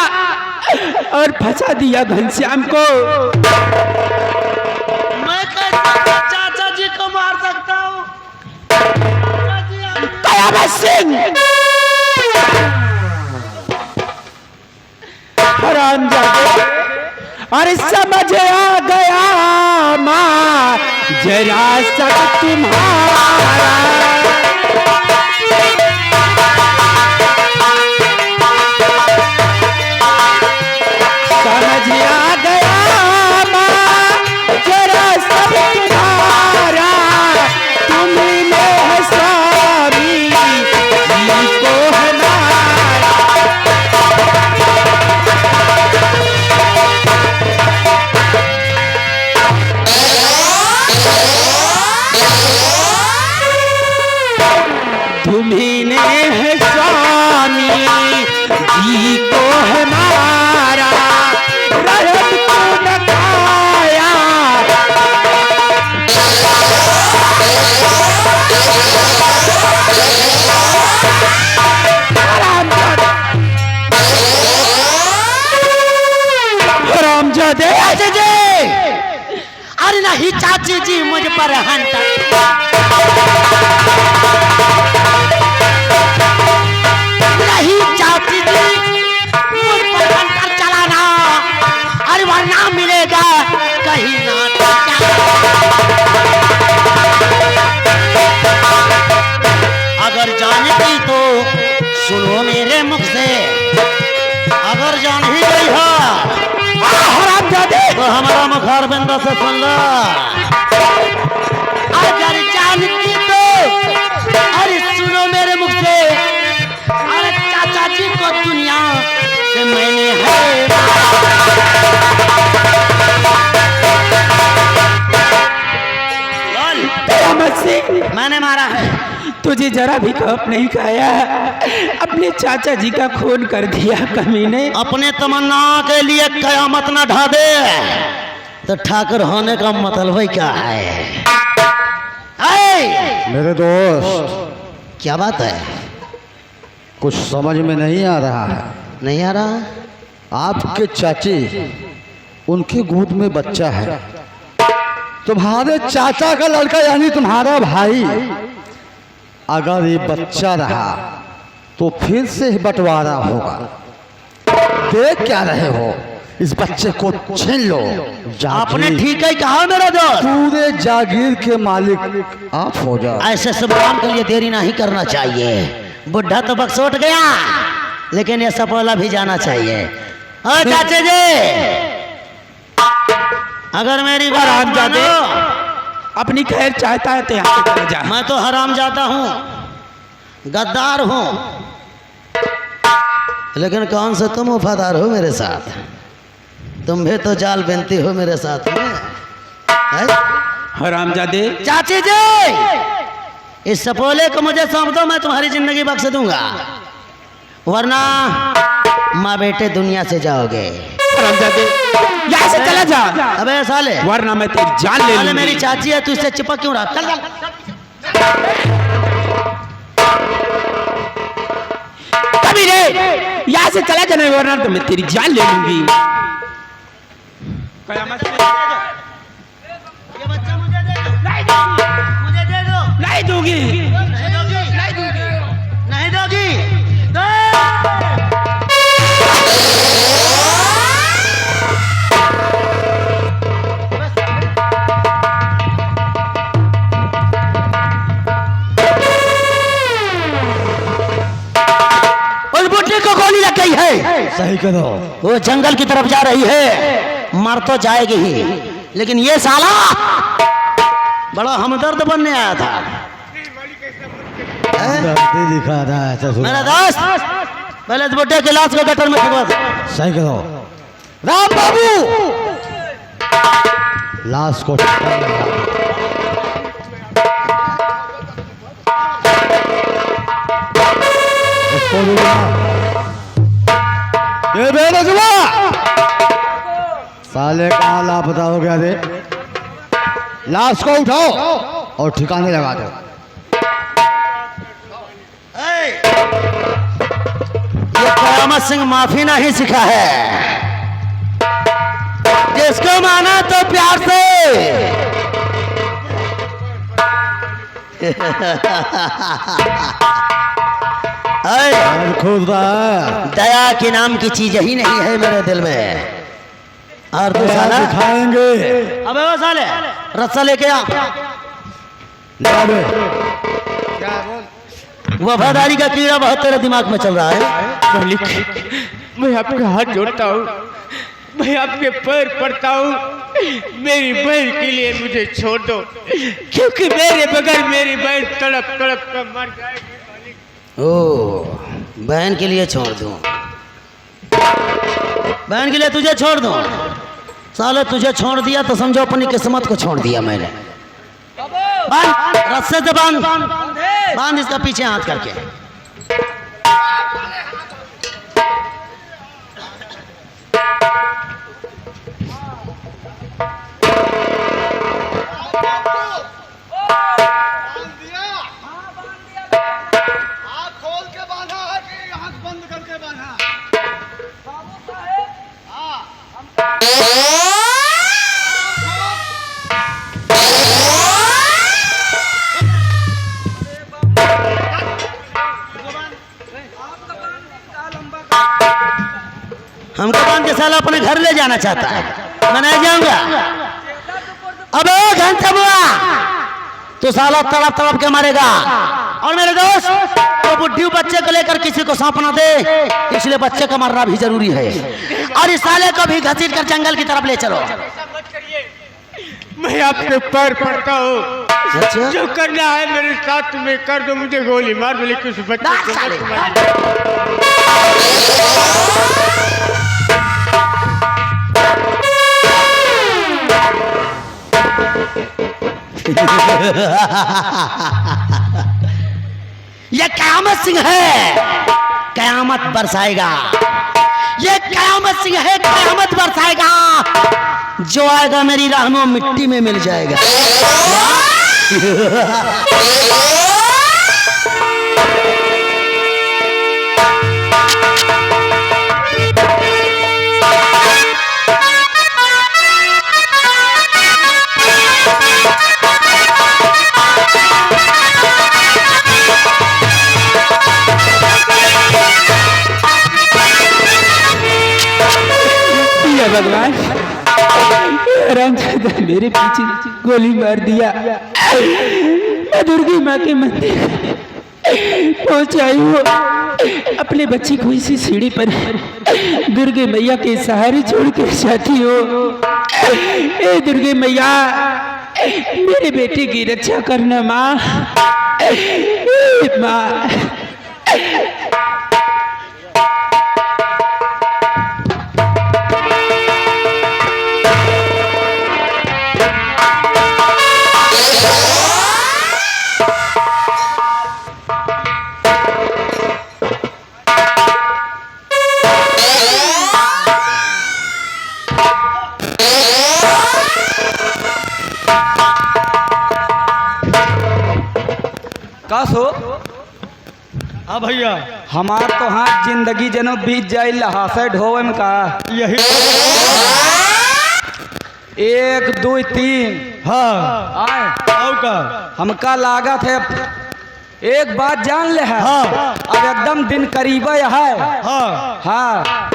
और फंसा दिया घनश्याम को। मैं कैसे चाचा जी को मार सकता हूँ? कयामत सिंह, हरामजादे, अरे समझ आ गया माँ जरा सब तुम्हारा। समझ आ गया माँ जरा सब तुम्हारा। तुम्ही में है स्वामी जी को हमारा। तुम्ही ने है स्वामी जी को हमारा। रहम को नकाया, अरे नहीं चाची जी, मुझ पर हंटर। नहीं चाची जी मुझ पर हंटर चलाना, अरे वरना मिलेगा कहीं ना। अगर जानती तो सुनो मेरे मुख से, अगर जान ही गई है तो हमारा मुखार बंदा से सुन लो। अगर जानती तो अरे सुनो मेरे मुख से, अरे चाचा जी को दुनिया से मैंने है। मैंने मारा है। तुझे जरा भी खौफ नहीं खाया, अपने चाचा जी का खून कर दिया कमीने। अपने तमन्ना के लिए कयामत न ढा दे तो ठाकुर होने का मतलब क्या है? मेरे दोस्त, क्या बात है? कुछ समझ में नहीं आ रहा है। नहीं आ रहा? आपके चाची, उनकी गोद में बच्चा है। तुम्हारे चाचा का लड़का यानी तुम्हारा भाई, अगर ये बच्चा रहा तो फिर से बंटवारा होगा। देख क्या रहे हो, इस बच्चे को छीन लो। आपने ठीक है कहा मेरा दोस्त। पूरे जागीर के मालिक आप हो जाओ। ऐसे सब काम के लिए देरी नहीं करना चाहिए। बुढ़ा तो बक्सोट गया, लेकिन ये सपोला भी जाना चाहिए। ओ चाचे जी, अगर मेरी बात हराम जादे अपनी खैर चाहता है तो यहाँ से चले जा। मैं तो हराम जाता हूँ, गद्दार हूँ, लेकिन कौन से तुम वफादार हो मेरे साथ? तुम भी तो जाल बनती हो मेरे साथ में। हरामजादे, चाची जी इस सपोले को मुझे सौंप दो, मैं तुम्हारी जिंदगी बख्श दूंगा, वरना माँ बेटे दुनिया से जाओगे। हरामजादे यहाँ से चला जा। अबे साले, वरना मैं तेरी जान ले लूंगी। मेरी चाची है, तू इससे चिपक क्यों रहा? चल चल। कभी रे यहाँ से चला जाना, वरना तो मैं तेरी जान ले लूंगी। ये बच्चा मुझे दे दो। मुझे दे दो। नहीं दूंगी। नहीं दोगी? नहीं दूंगी। नहीं दोगी? दो। उस बुढ़ी को गोली लग गई है। सही करो। वो जंगल की तरफ जा रही है, मर तो जाएगी ही, लेकिन ये साला बड़ा हमदर्द बनने आया था। दिखा रहा है मेरा दोस्त, पहले इस बुड्ढे के लाश को गटर में फेंकवा दो। सही करो। राम बाबू, लाश को ये बेनजुआ साले कहाँ लापता हो गया रे? लाश को उठाओ और ठिकाने लगा दो। ये कयामत सिंह माफी नहीं सीखा है, जिसको माना तो प्यार से। खुद दया के नाम की चीज ही नहीं है मेरे दिल में। और तू साला दिखाएंगे। अबे वो साले रस्सा लेके आ। वफादारी का कीड़ा बहुत तेरे दिमाग में चल रहा है। मालिक, मैं आपका हाथ जोड़ता हूँ, मैं आपके पैर पड़ता हूँ, मेरी बहन के लिए मुझे छोड़ दो, क्योंकि मेरे बगैर मेरी बहन तड़प तड़प कर मर जाएगी। ओ, बहन के लिए छोड़ दूं? बहन के लिए तुझे छोड़ दूं? साले तुझे छोड़ दिया तो समझो अपनी किस्मत को छोड़ दिया मैंने। बांध, रस्से से बांध, बांध इसका पीछे हाथ करके। हमको बांध के साला अपने घर ले जाना चाहता है, मैं नहीं जाऊंगा। अबे घंटा बुआ, तो साला तड़प तड़प के मरेगा। और मेरे दोस्त, तो बुढ़ी बच्चे को लेकर किसी को सौंप ना दे, इसलिए बच्चे का मरना भी जरूरी है। और इस साले को भी घसीट कर जंगल की तरफ ले चलो। मैं आपके पैर पड़ता हूँ, जो करना है मेरे साथ तुम्हें कर दो, मुझे गोली मार दो, लेकिन उस बच्चे को मत मारिए। ये कयामत सिंह है, कयामत बरसाएगा। ये कयामत सिंह है, कयामत बरसाएगा। जो आएगा मेरी राह में मिट्टी में मिल जाएगा। भगवान, रामचंद्र मेरे पीछे गोली मार दिया। मैं दुर्गी माँ के मंदिर पहुंचाई हूँ, अपने बच्ची को इसी सीढ़ी पर दुर्गे मैया के सहारे छोड़ कर जाती हूँ। ए दुर्गे मैया, मेरे बेटे की रक्षा करना माँ। माँ, का सो हाँ भैया, हमार तो हाथ जिंदगी जनो बीत जाए लहासे ढोवे में का। यही 1 2 3 हाँ। आए आओ का हमका लागत है। एक बात जान ले है, हाँ। अब एकदम दिन करीब है। हाँ हाँ,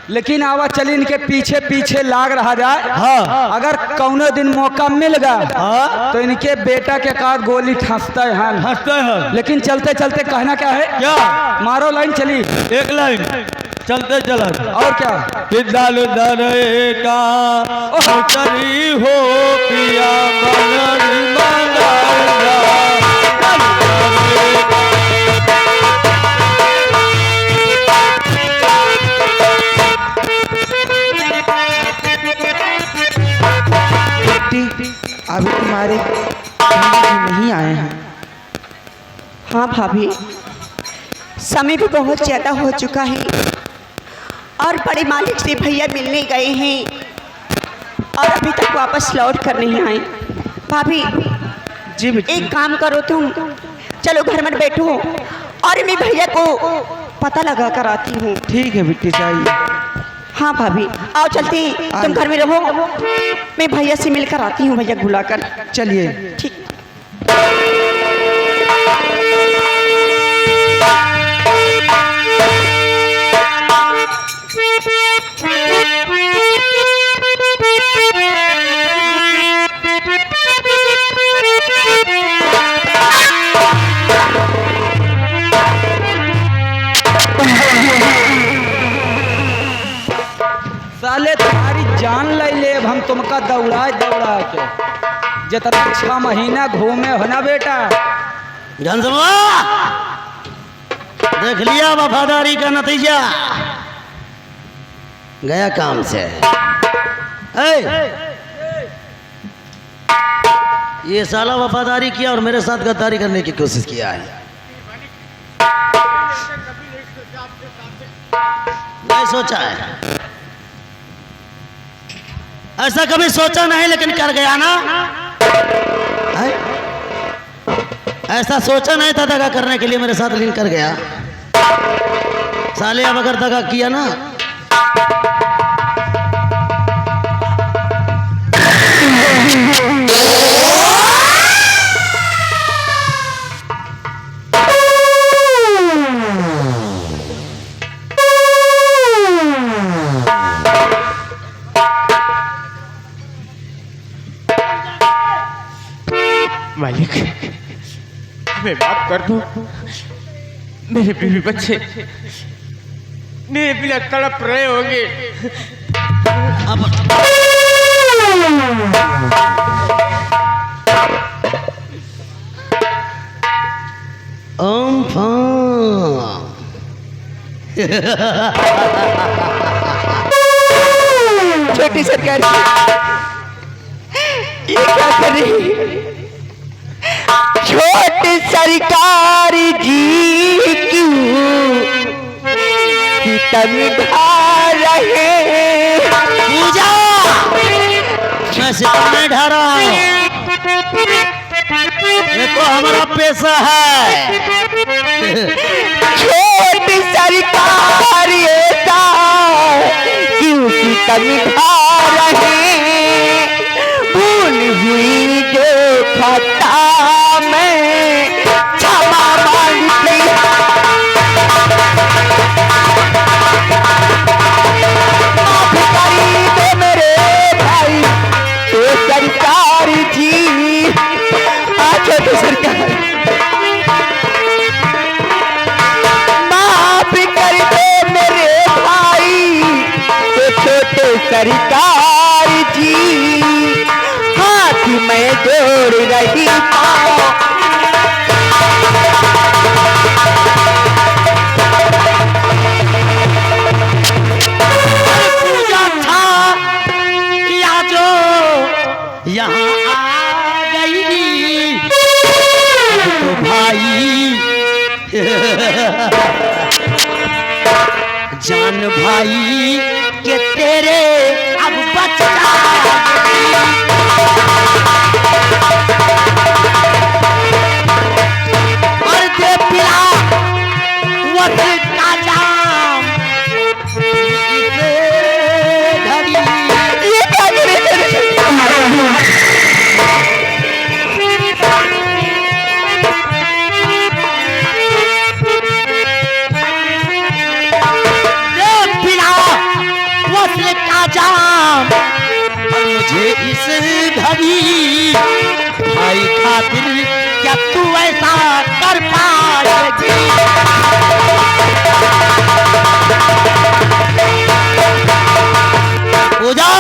लेकिन आवा चली इनके पीछे पीछे लाग रहा जाए। हाँ। अगर कौनो दिन मौका मिल गया हाँ। तो इनके बेटा के काट गोली ठंसता है। हंसते हैं लेकिन चलते चलते कहना क्या है? क्या? मारो लाइन चली। एक लाइन चलते चलत और क्या? किदाल दरे का उतरी हो पिया बनरी मंगाया। अभी तुम्हारे पंडित जी नहीं आए हैं। हाँ भाभी, समय भी बहुत ज़्यादा हो चुका है और बड़े मालिक से भैया मिलने गए हैं और अभी तक वापस लौट कर नहीं आए। भाभी जी बेटी। एक काम करो तुम, चलो घर में बैठो और मैं भैया को पता लगा कर आती हूँ। ठीक है बेटी, चाहिए। हाँ भाभी, आओ चलते हैं, तुम घर में रहो, मैं भैया से मिलकर आती हूँ, भैया बुलाकर। चलिए। ठीक। साले तुम्हारी जान ले ले, अब हम तुमका दौड़ा दौड़ा के जितना 6 महीना घूमे हो ना बेटा। घनसमुआ, देख लिया वफादारी का नतीजा, गया काम से। ये साला वफादारी किया और मेरे साथ गद्दारी करने की कोशिश किया है। नहीं सोचा है, ऐसा कभी सोचा नहीं, लेकिन कर गया ना। है? ऐसा सोचा नहीं था दगा करने के लिए, मेरे साथ लेकिन कर गया। साले अब अगर दगा किया ना, मालिक हमें माफ कर दो। मेरे बीवी बच्चे मेरे बिना तड़प रहे होंगे। ओम फां। छोटी सरकार ये क्या करी? छोटी सरकार जी क्यों सीतम ढा रहे? पूजा मैं सितम नहीं ढा रहा हूँ, ये तो हमारा पेशा है। छोटी सरकार ऐसा क्यों सीतम ढा रहे? भूल हुई जो खता में क्षमा मांगती। माफ करी दो मेरे भाई तो सरकार जी। छोटी सरकार माफ कर दो मेरे भाई तो छोटे सरकार जी। हाथ में जोड़ रही पाओ। पूजा था किया जो यहाँ आ गई तो भाई जान भाई के तेरे अब बच और दे पिला वक्त का जाम इसे घड़ी। ये क्या करे? वस्ल का जाम और मुझे इस घड़ी भाई खातिर क्या तू ऐसा कर पाएगी? पूजा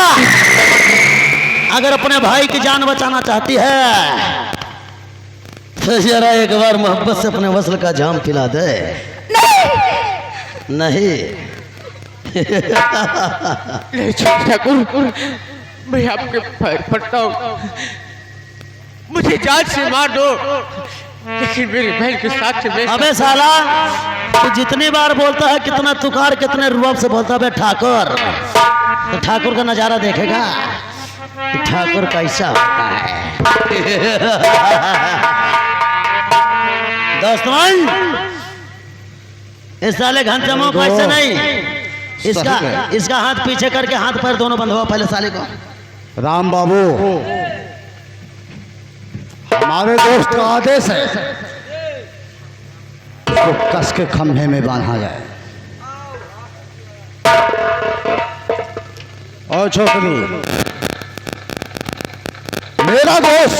अगर अपने भाई की जान बचाना चाहती है तो जरा एक बार मोहब्बत से अपने वस्ल का जाम पिला दे। नहीं नहीं ठाकुर मैं आपके पैर पड़ता हूँ, मुझे जान से मार दो लेकिन मेरी बहन के साथ में। अबे साला तू जितनी बार बोलता है कितना तुकार कितने रुबाब से बोलता है ठाकुर, तो ठाकुर का नजारा देखेगा कि ठाकुर कैसा होता है। दोस्तों इस साले घनश्यामों को ऐसे नहीं, इसका हाथ पीछे करके हाथ पैर दोनों बंद हुआ पहले साले को। राम बाबू हमारे दोस्त का आदेश है उसको कस के खंभे में बांधा जाए। और छोकरी मेरा दोस्त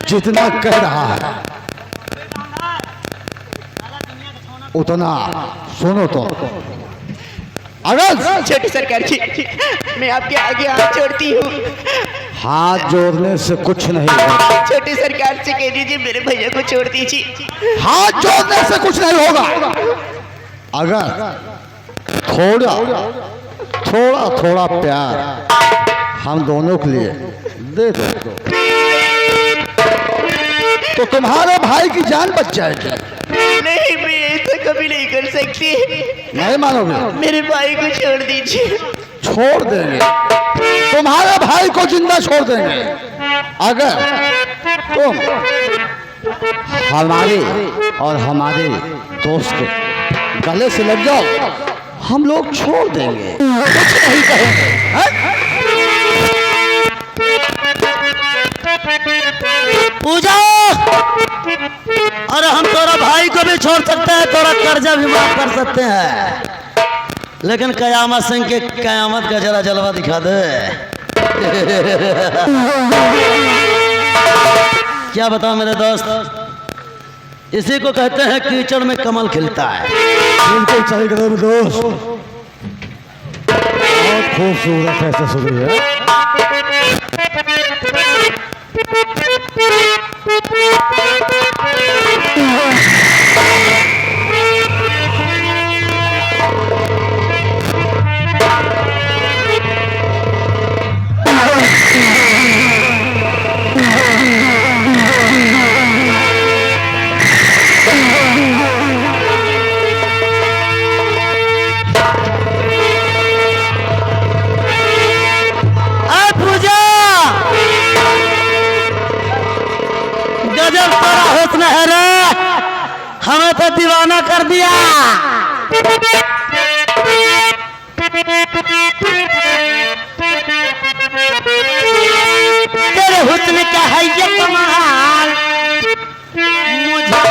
जितना कह रहा है उतना सुनो तो। अगर छोटी सरकार जी मैं आपके आगे हाथ जोड़ती हूँ। हाथ जोड़ने से कुछ नहीं होगा। छोटी सरकार से कह दीजिए मेरे भैया को छोड़ दीजिए। हाथ जोड़ने से कुछ नहीं होगा। अगर थोड़ा थोड़ा प्यार हम दोनों के लिए दे दो तो तुम्हारे भाई की जान बच जाएगी। नहीं मैं ऐसा कभी नहीं कर सकती। नहीं मानोगे? मेरे भाई को छोड़ दीजिए। छोड़ देंगे, तुम्हारे भाई को जिंदा छोड़ देंगे अगर तुम हमारे और हमारे दोस्त के गले से लग जाओ। हम लोग छोड़ देंगे, कुछ नहीं कहेंगे। पूजा और हम तोरा भाई को भी छोड़ सकते हैं, तोरा कर्जा भी माफ कर सकते हैं, लेकिन कयामत सिंह के कयामत का जरा जलवा दिखा दे। क्या बताओ मेरे दोस्त, इसी को कहते हैं कीचड़ में कमल खिलता है। बिल्कुल सही कह रहे हो दोस्त, बहुत खूबसूरत है तस्वीर है। गजब तेरा हुस्न है रे, हमें तो दीवाना कर दिया। तेरे हुस्न का है ये कमाल, मुझे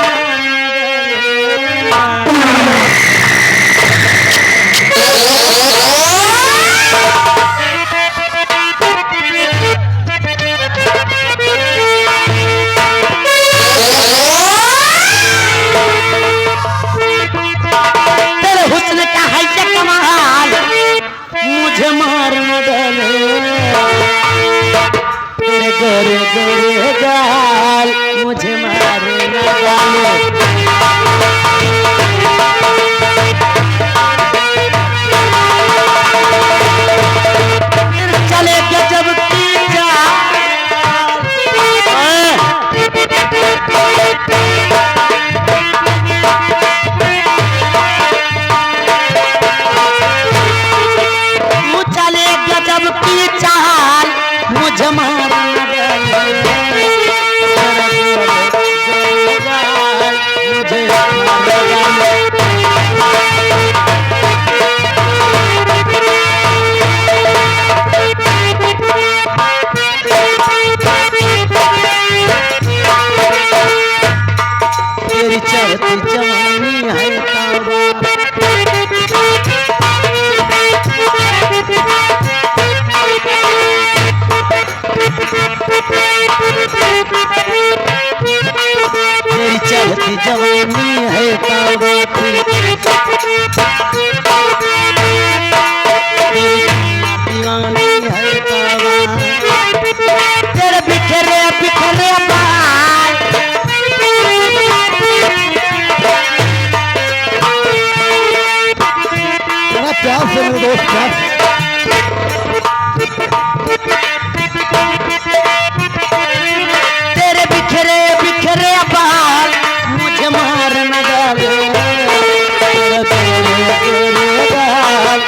मुझे मारना डाले, तेरे गोरे गोरे गाल मुझे मारना डाले। चले गजब की चाल, मुझे मारना तेरी चढ़ती जवानी है तौबा, तेरी चढ़ती जवानी है तौबा, दीवानी है तौबा, तेरे बिखरे बिखरे बाल, प्यार से मेरे दोस्त, प्यार से। तेरे बिखरे बिखरे बाल मुझे मारना डाले, तेरे बिखरे बाल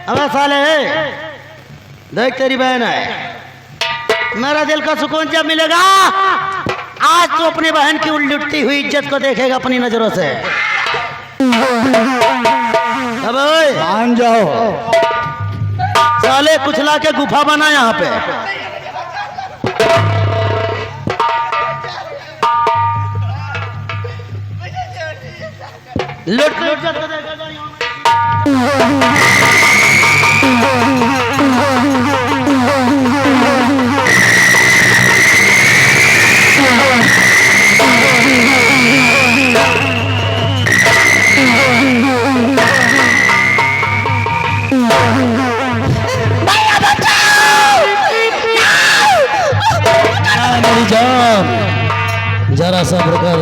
अबे साले, देख तेरी बहन है, मेरा दिल का सुकून जब मिलेगा, आज तो अपनी बहन की लुटती हुई इज्जत को देखेगा अपनी नजरों से। अब मान जाओ साले, कुछ ला के गुफा बना यहाँ पे। लुट लुट जाता देखा मेरी जान, जरा सब्र कर।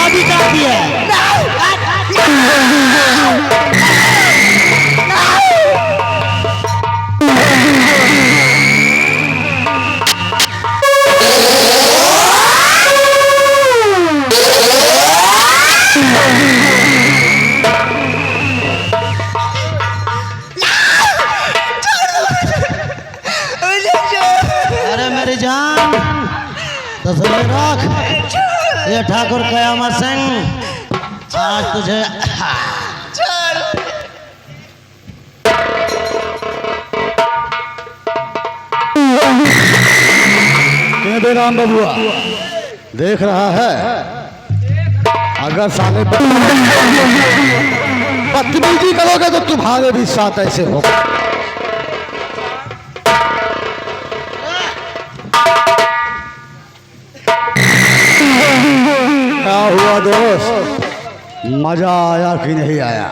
अभी काफी है। तसल्ली रख, ये ठाकुर कयामत सिंह आज तुझे दे राम बबुआ देख रहा है, अगर साले बदतमीजी करोगे तो तुम्हारे भी साथ ऐसे होगा। क्या हुआ दोस्त, मजा आया कि नहीं आया?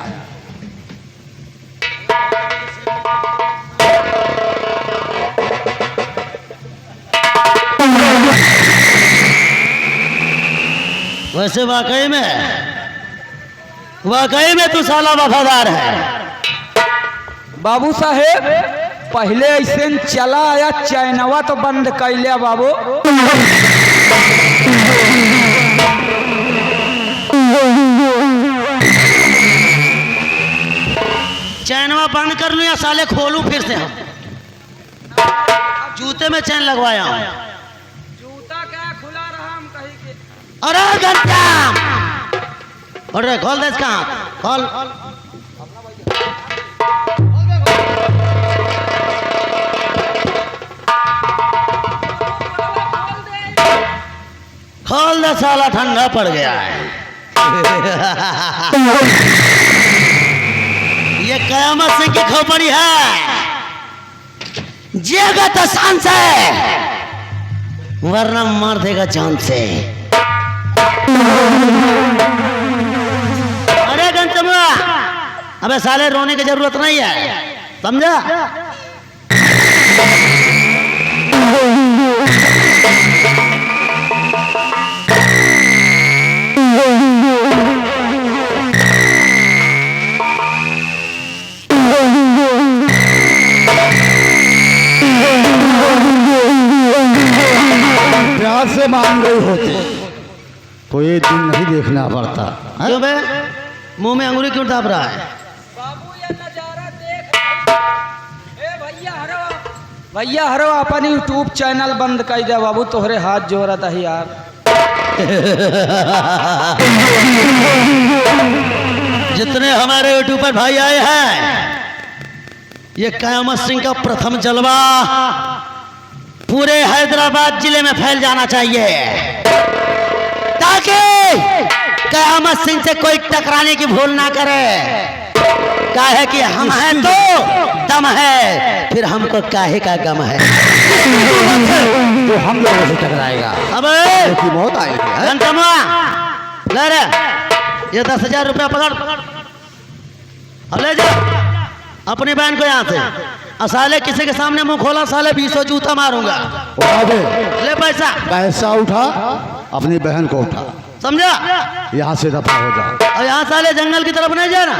वैसे वाकई में तू साला वफादार है। बाबू साहेब पहले ऐसे चला आया, चैनवा तो बंद कर लिया बाबू। चैनवा बंद कर लूं या साले खोलूं फिर से? हम जूते में चैन लगवाया हूं। जूता क्या खुला रहा, हम कहीं के। अरे घंटा, अरे खोल दे इसका, खोल। खोल दे साला, ठंडा पड़ गया है। ये कयामत सिंह की खोपड़ी है, जिएगा तो शान से वरना मार देगा जान से। अरे गंतमुआ, अबे साले रोने की जरूरत नहीं है, समझा? प्यार से मान गई होते तो ये दिन नहीं देखना पड़ता। क्यों बे, मुंह में अंगुली क्यों दाब रहा है? बाबू ये नजारा देख। ए भैया हरो अपन यूट्यूब चैनल बंद कर दे बाबू, तोहरे हाथ जोड़त है यार। जितने हमारे यूट्यूब पर भाई आए हैं, ये कयामत सिंह का प्रथम जलवा पूरे हैदराबाद जिले में फैल जाना चाहिए, ताकि कयामत सिंह से कोई टकराने की भूल ना करे। काहे कि हम हैं तो दम है, फिर हमको काहे का गम है। तो हम लोगों से टकराएगा, अबे की मौत आएगी। घंटमा, ले रे, ये 10,000 रुपया पकड़ और ले जा अपनी बहन को यहाँ से। और साले किसी के सामने मुंह खोला साले 20 जूता मारूंगा। उठा दे, ले पैसा। पैसा उठा, अपनी बहन को उठा, समझा? यहाँ से दफा हो जा। और यहाँ साले जंगल की तरफ नहीं जाना।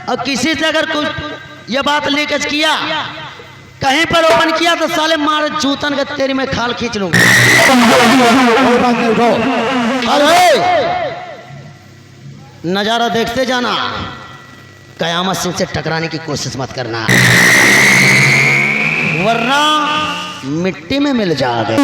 और किसी से अगर कुछ ये बात लीकेज किया, कहीं पर ओपन किया तो साले मार जूतन के तेरी में खाल खींच लूंगा। कोई बात नहीं, उठो। अरे नजारा देखते जाना, कयामत सिंह से टकराने की कोशिश मत करना, वरना मिट्टी में मिल जाओगे।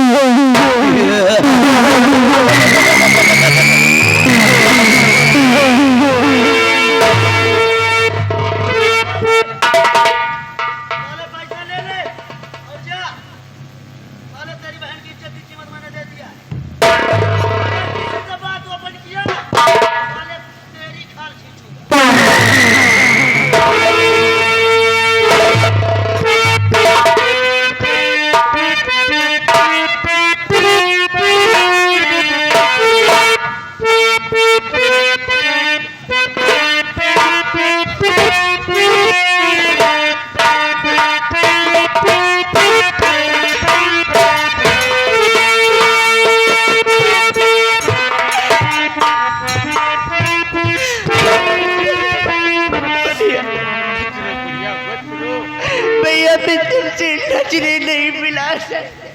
भैया मैं तुमसे नजरें नहीं मिला सकता।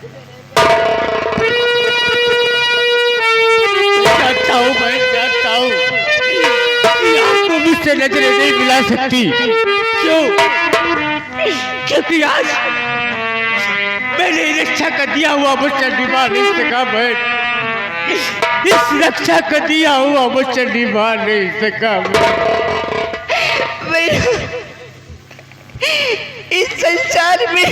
जानता हूँ मैं, जानता हूँ आपको मुझसे नजरें नहीं मिला सकती। क्यों? क्योंकि आज मैंने रिक्शा का दिया हुआ मुझसे बीमार रिश्ते का बहन इस रक्षा का दिया हुआ मुझसे निभा नहीं सका। भैया इस संसार में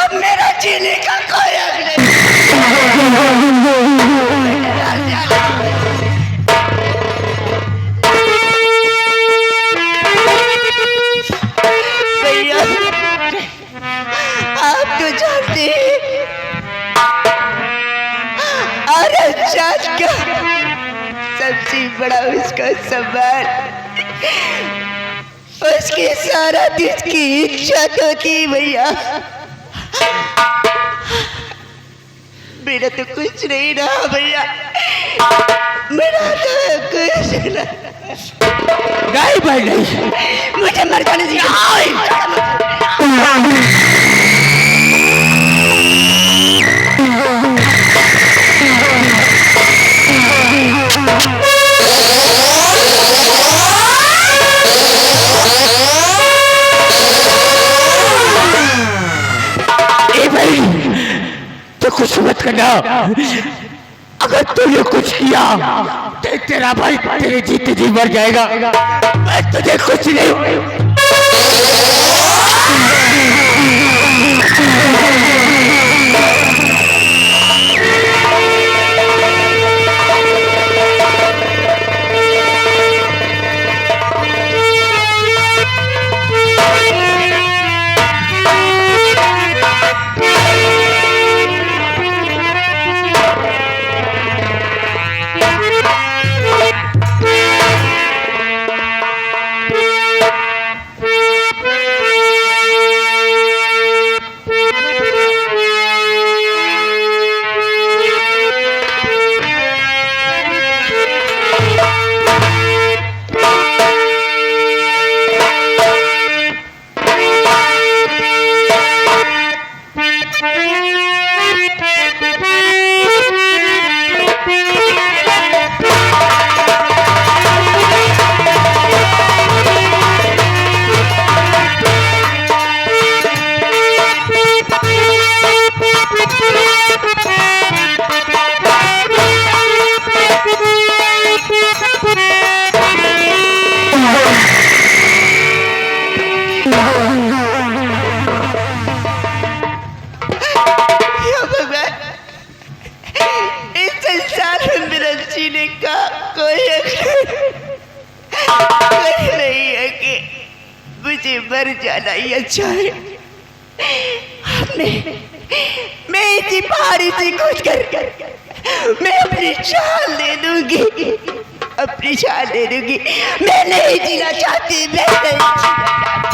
अब मेरा जीने का कोई हक नहीं। भैया आप तो जानते हैं और चाच का सबसे बड़ा उसका सवाल उसकी सारा देश की इज्जत होती। भैया मेरा तो कुछ नहीं रहा भैया, मेरा तो कुछ नहीं भाई नहीं, मुझे मर जाने दीजिए। तो कुछ मत करना, अगर तूने कुछ किया तो तेरा भाई तेरे जीते जी मर जाएगा। मैं तुझे कुछ नहीं। मर जाना ही अच्छा है। मैं इसी पहाड़ी से कूद कर मैं अपनी जान दे दूंगी, अपनी जान दे दूंगी। मैं नहीं जीना चाहती, मैं नहीं जीना चाहती।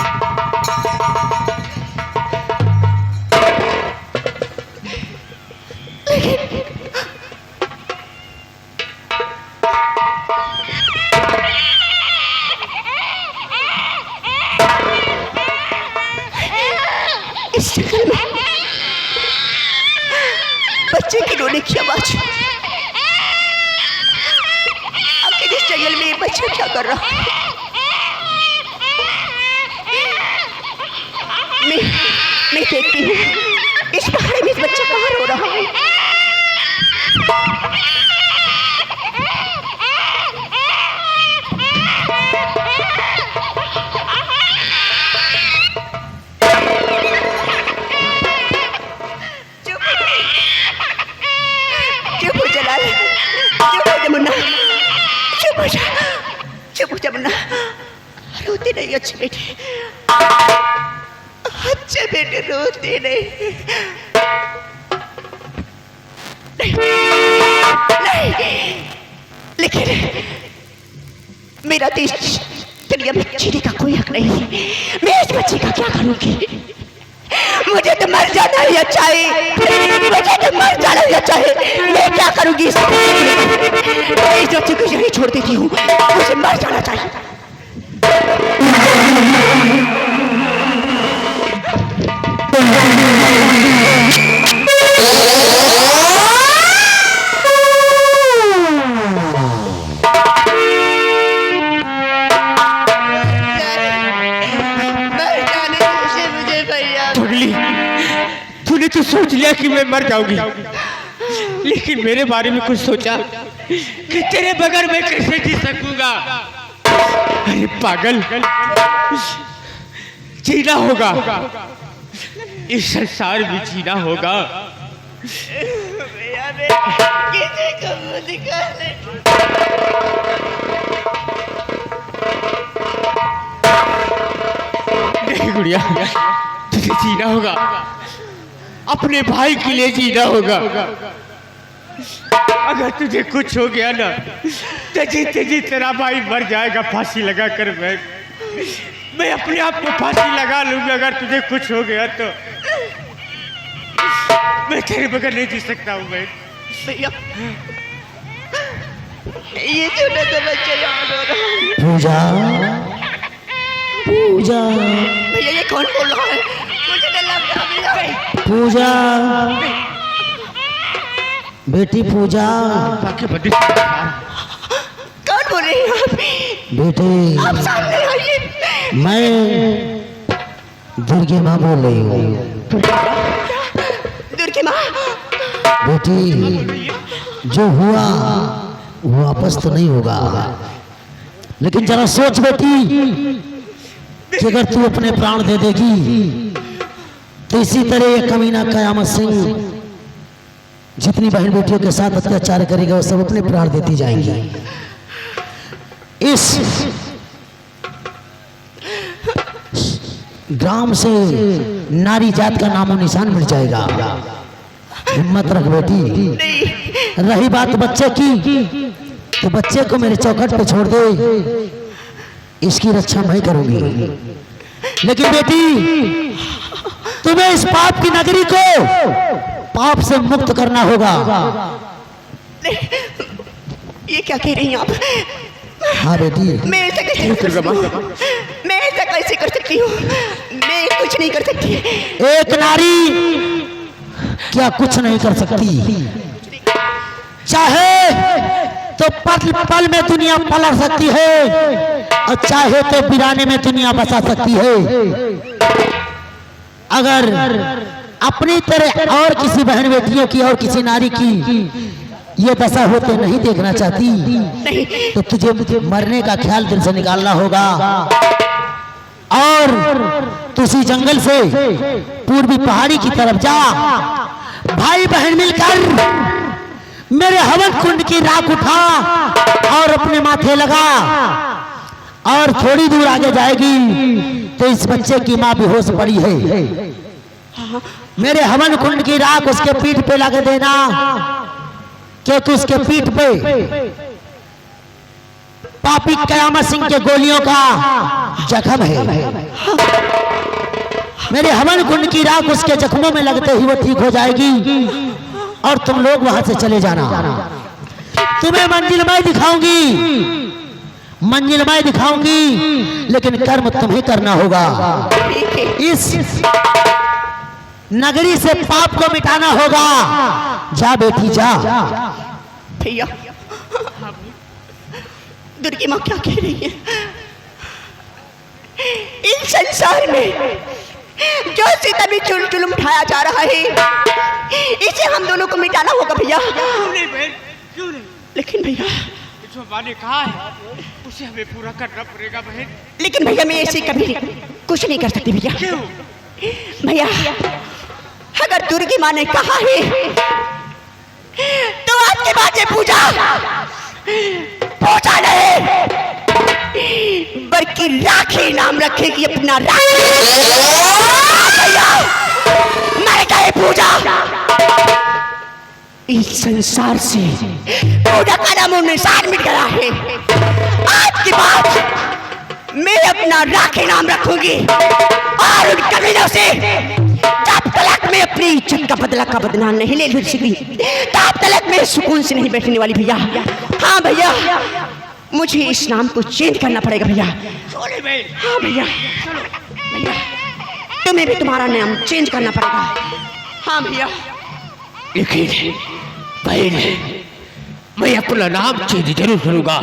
इस जंगल में बच्चे की रोने की आवाज, आखिर इस जंगल में ये बच्चा क्या कर रहा है? मैं देखती हूँ इस पहाड़ी में इस बच्चा कहाँ रो रहा है। चुप हो जा मुन्ना, रोते नहीं अच्छे बेटे, अच्छे बेटे रोते नहीं। नहीं लेकिन मेरा देश दुनिया में जीने का कोई हक नहीं है। मैं इस बच्चे का क्या करूंगी? मुझे तो मर जाना ही अच्छा है, मुझे तो मर जाना ही अच्छा है। मैं क्या करूंगी इस बच्चे को यहीं छोड़ देती हूँ, मुझे मर जाना चाहिए। तूने तो सोच लिया कि मैं मर जाऊंगी, लेकिन मेरे बारे में कुछ सोचा कि तेरे बगैर मैं कैसे जी सकूंगा। अरे पागल, जीना होगा, इस संसार में जीना होगा। भैया मैं किसी को मुंह दिखाने नहीं गुड़िया, तुझे जीना होगा, अपने भाई के लिए जीना होगा। अगर तुझे कुछ हो गया ना तो जीते जी तेरा भाई मर जाएगा फांसी लगा कर। मैं अपने आप को फांसी लगा लूंगा अगर तुझे कुछ हो गया तो। मैं तेरे बगैर नहीं जी सकता हूँ मैं। भैया ये छोटा सा बच्चा याद हो रहा है। पूजा, पूजा, भैया ये कौन बोल रहा है? मुझे डर लग रहा है भैया। पूजा, बेटी पूजा, कौन बोल रही हैं आप? बेटी आप सामने आइए। मैं दुर्गे माँ बोल रही हूँ। दुर्गे माँ, बेटी जो हुआ वो वापस तो नहीं होगा, लेकिन जरा सोच बेटी कि अगर तू अपने प्राण दे देगी तो इसी तरह ये कमीना कयामत सिंह जितनी बहन बेटियों के साथ अत्याचार करेगा वो सब अपने प्राण देती जाएंगी। इस ग्राम से नारी जात का नामो निशान मिट जाएगा। हिम्मत रख बेटी। रही बात बच्चे की तो बच्चे को मेरे चौखट पे छोड़ दे, इसकी रक्षा मैं करूंगी। लेकिन बेटी तुम्हें इस पाप की नगरी को पाप से मुक्त करना होगा। ये क्या कह रही हैं आप? हाँ बेटी, मैं ऐसा कैसे कर सकती हूँ? मैं कुछ नहीं कर सकती। एक नारी क्या कुछ नहीं कर सकती? चाहे तो पल पल में दुनिया पलट सकती है और चाहे तो वीराने में दुनिया बसा सकती है। अगर अपनी तरह और किसी बहन बेटियों की और किसी नारी की ये दशा होते नहीं देखना चाहती तो तुझे मरने का ख्याल दिल से निकालना होगा और तुसी जंगल से पूर्वी पहाड़ी की तरफ जा। भाई बहन मिलकर मेरे हवन कुंड की राख उठा और अपने माथे लगा और थोड़ी दूर आगे जाएगी तो इस बच्चे की माँ बेहोश पड़ी है। मेरे हवन कुंड की राख उसके पीठ पे लगा देना क्योंकि उसके पीठ पे पापी कयामत सिंह के गोलियों का जख्म है। मेरे हवन कुंड की राख उसके जख्मों में लगते ही वो ठीक हो जाएगी और तुम लोग वहां से चले जाना। तुम्हें मंजिल मैं दिखाऊंगी, मंजिल मैं दिखाऊंगी, लेकिन कर्म तुम्हें करना होगा। इस नगरी से पाप को मिटाना होगा। जा बेटी जा। भैया दुर्गी माँ क्या कह रही है? इस संसार में जो सीता भी चुलचुल उठाया जा रहा है इसे हम दोनों को मिटाना होगा भैया। क्यों नहीं बहन, क्यों नहीं? लेकिन भैया जो माँ ने कहा है उसे हमें पूरा करना पड़ेगा बहन। लेकिन भैया मैं ऐसे कभी कुछ नहीं कर सकती भैया। क्यों? भैया अगर दुर्गी माँ ने कहा है तो आज के बाद ये पूजा पूजा नहीं बल्कि राखी नाम रखेगी अपना। राखी भैया मैं कहे पूजा इस संसार से पूजा का नाम निशान मिट गया है। आज के बाद मैं अपना राखी नाम रखूंगी और उन कमीनों से तब तक मैं अपनी इज्जत का बदला नहीं ले सकी, तब तक मैं सुकून से नहीं बैठने वाली भैया। हाँ भैया मुझे इस नाम को चेंज करना पड़ेगा भैया। हाँ भैया, भैया तुम्हें भी तुम्हारा नाम चेंज करना पड़ेगा। हाँ भैया। लेकिन बहन मैं अपना नाम चेंज जरूर करूंगा,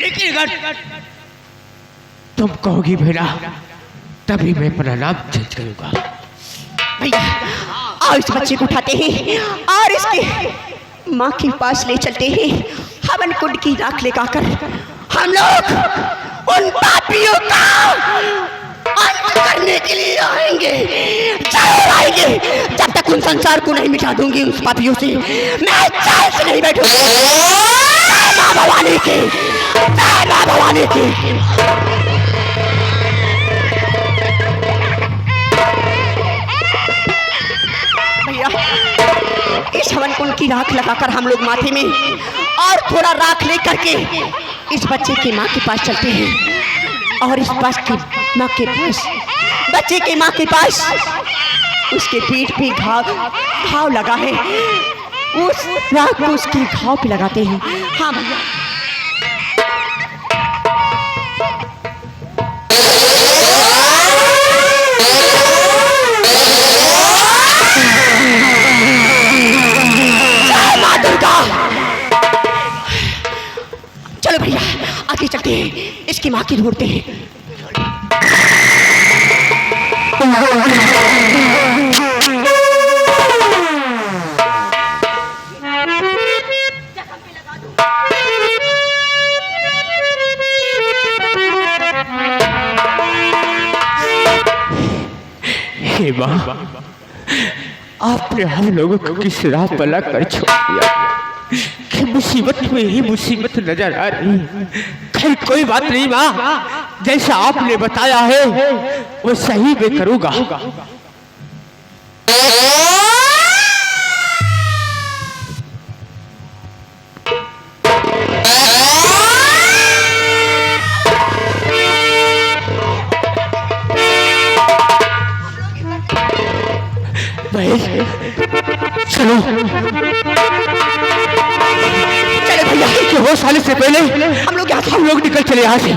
लेकिन अगर तुम कहोगी बेटा तभी मैं अपना नाम चेंज करूंगा। भैया आओ इस बच्चे को उठाते हैं और इसके माँ के पास ले चलते हैं। हवन कुंड की राख लेकर हम लोग उन पापियों का अंत करने के लिए आएंगे, जरूर आएंगे। जब तक उन संसार को नहीं मिटा दूंगी उन पापियों से मैं चैन से नहीं बैठूंगी। जय माँ भवानी की, जय माँ भवानी की। इस हवन कुंड की राख लगाकर हम लोग माथे में और थोड़ा राख लेकर के इस बच्चे की माँ के पास चलते हैं और इस माँ के पास बच्चे के माँ के पास उसके पीठ पे घाव लगा है, उस राख को उसके घाव पे लगाते हैं। हाँ भैया चलो भैया आगे चलते हैं, इसकी माँ की ढूंढते हैं। हे माँ, आपने हम लोगों को किस राह पर कर छोड़ दिया कि मुसीबत में ही मुसीबत नजर आ रही है। खैर कोई बात नहीं माँ, जैसा आपने बताया है वो सही मैं करूँगा। चलो चले भैया, वो साले से पहले हम लोग निकल चले यहाँ से।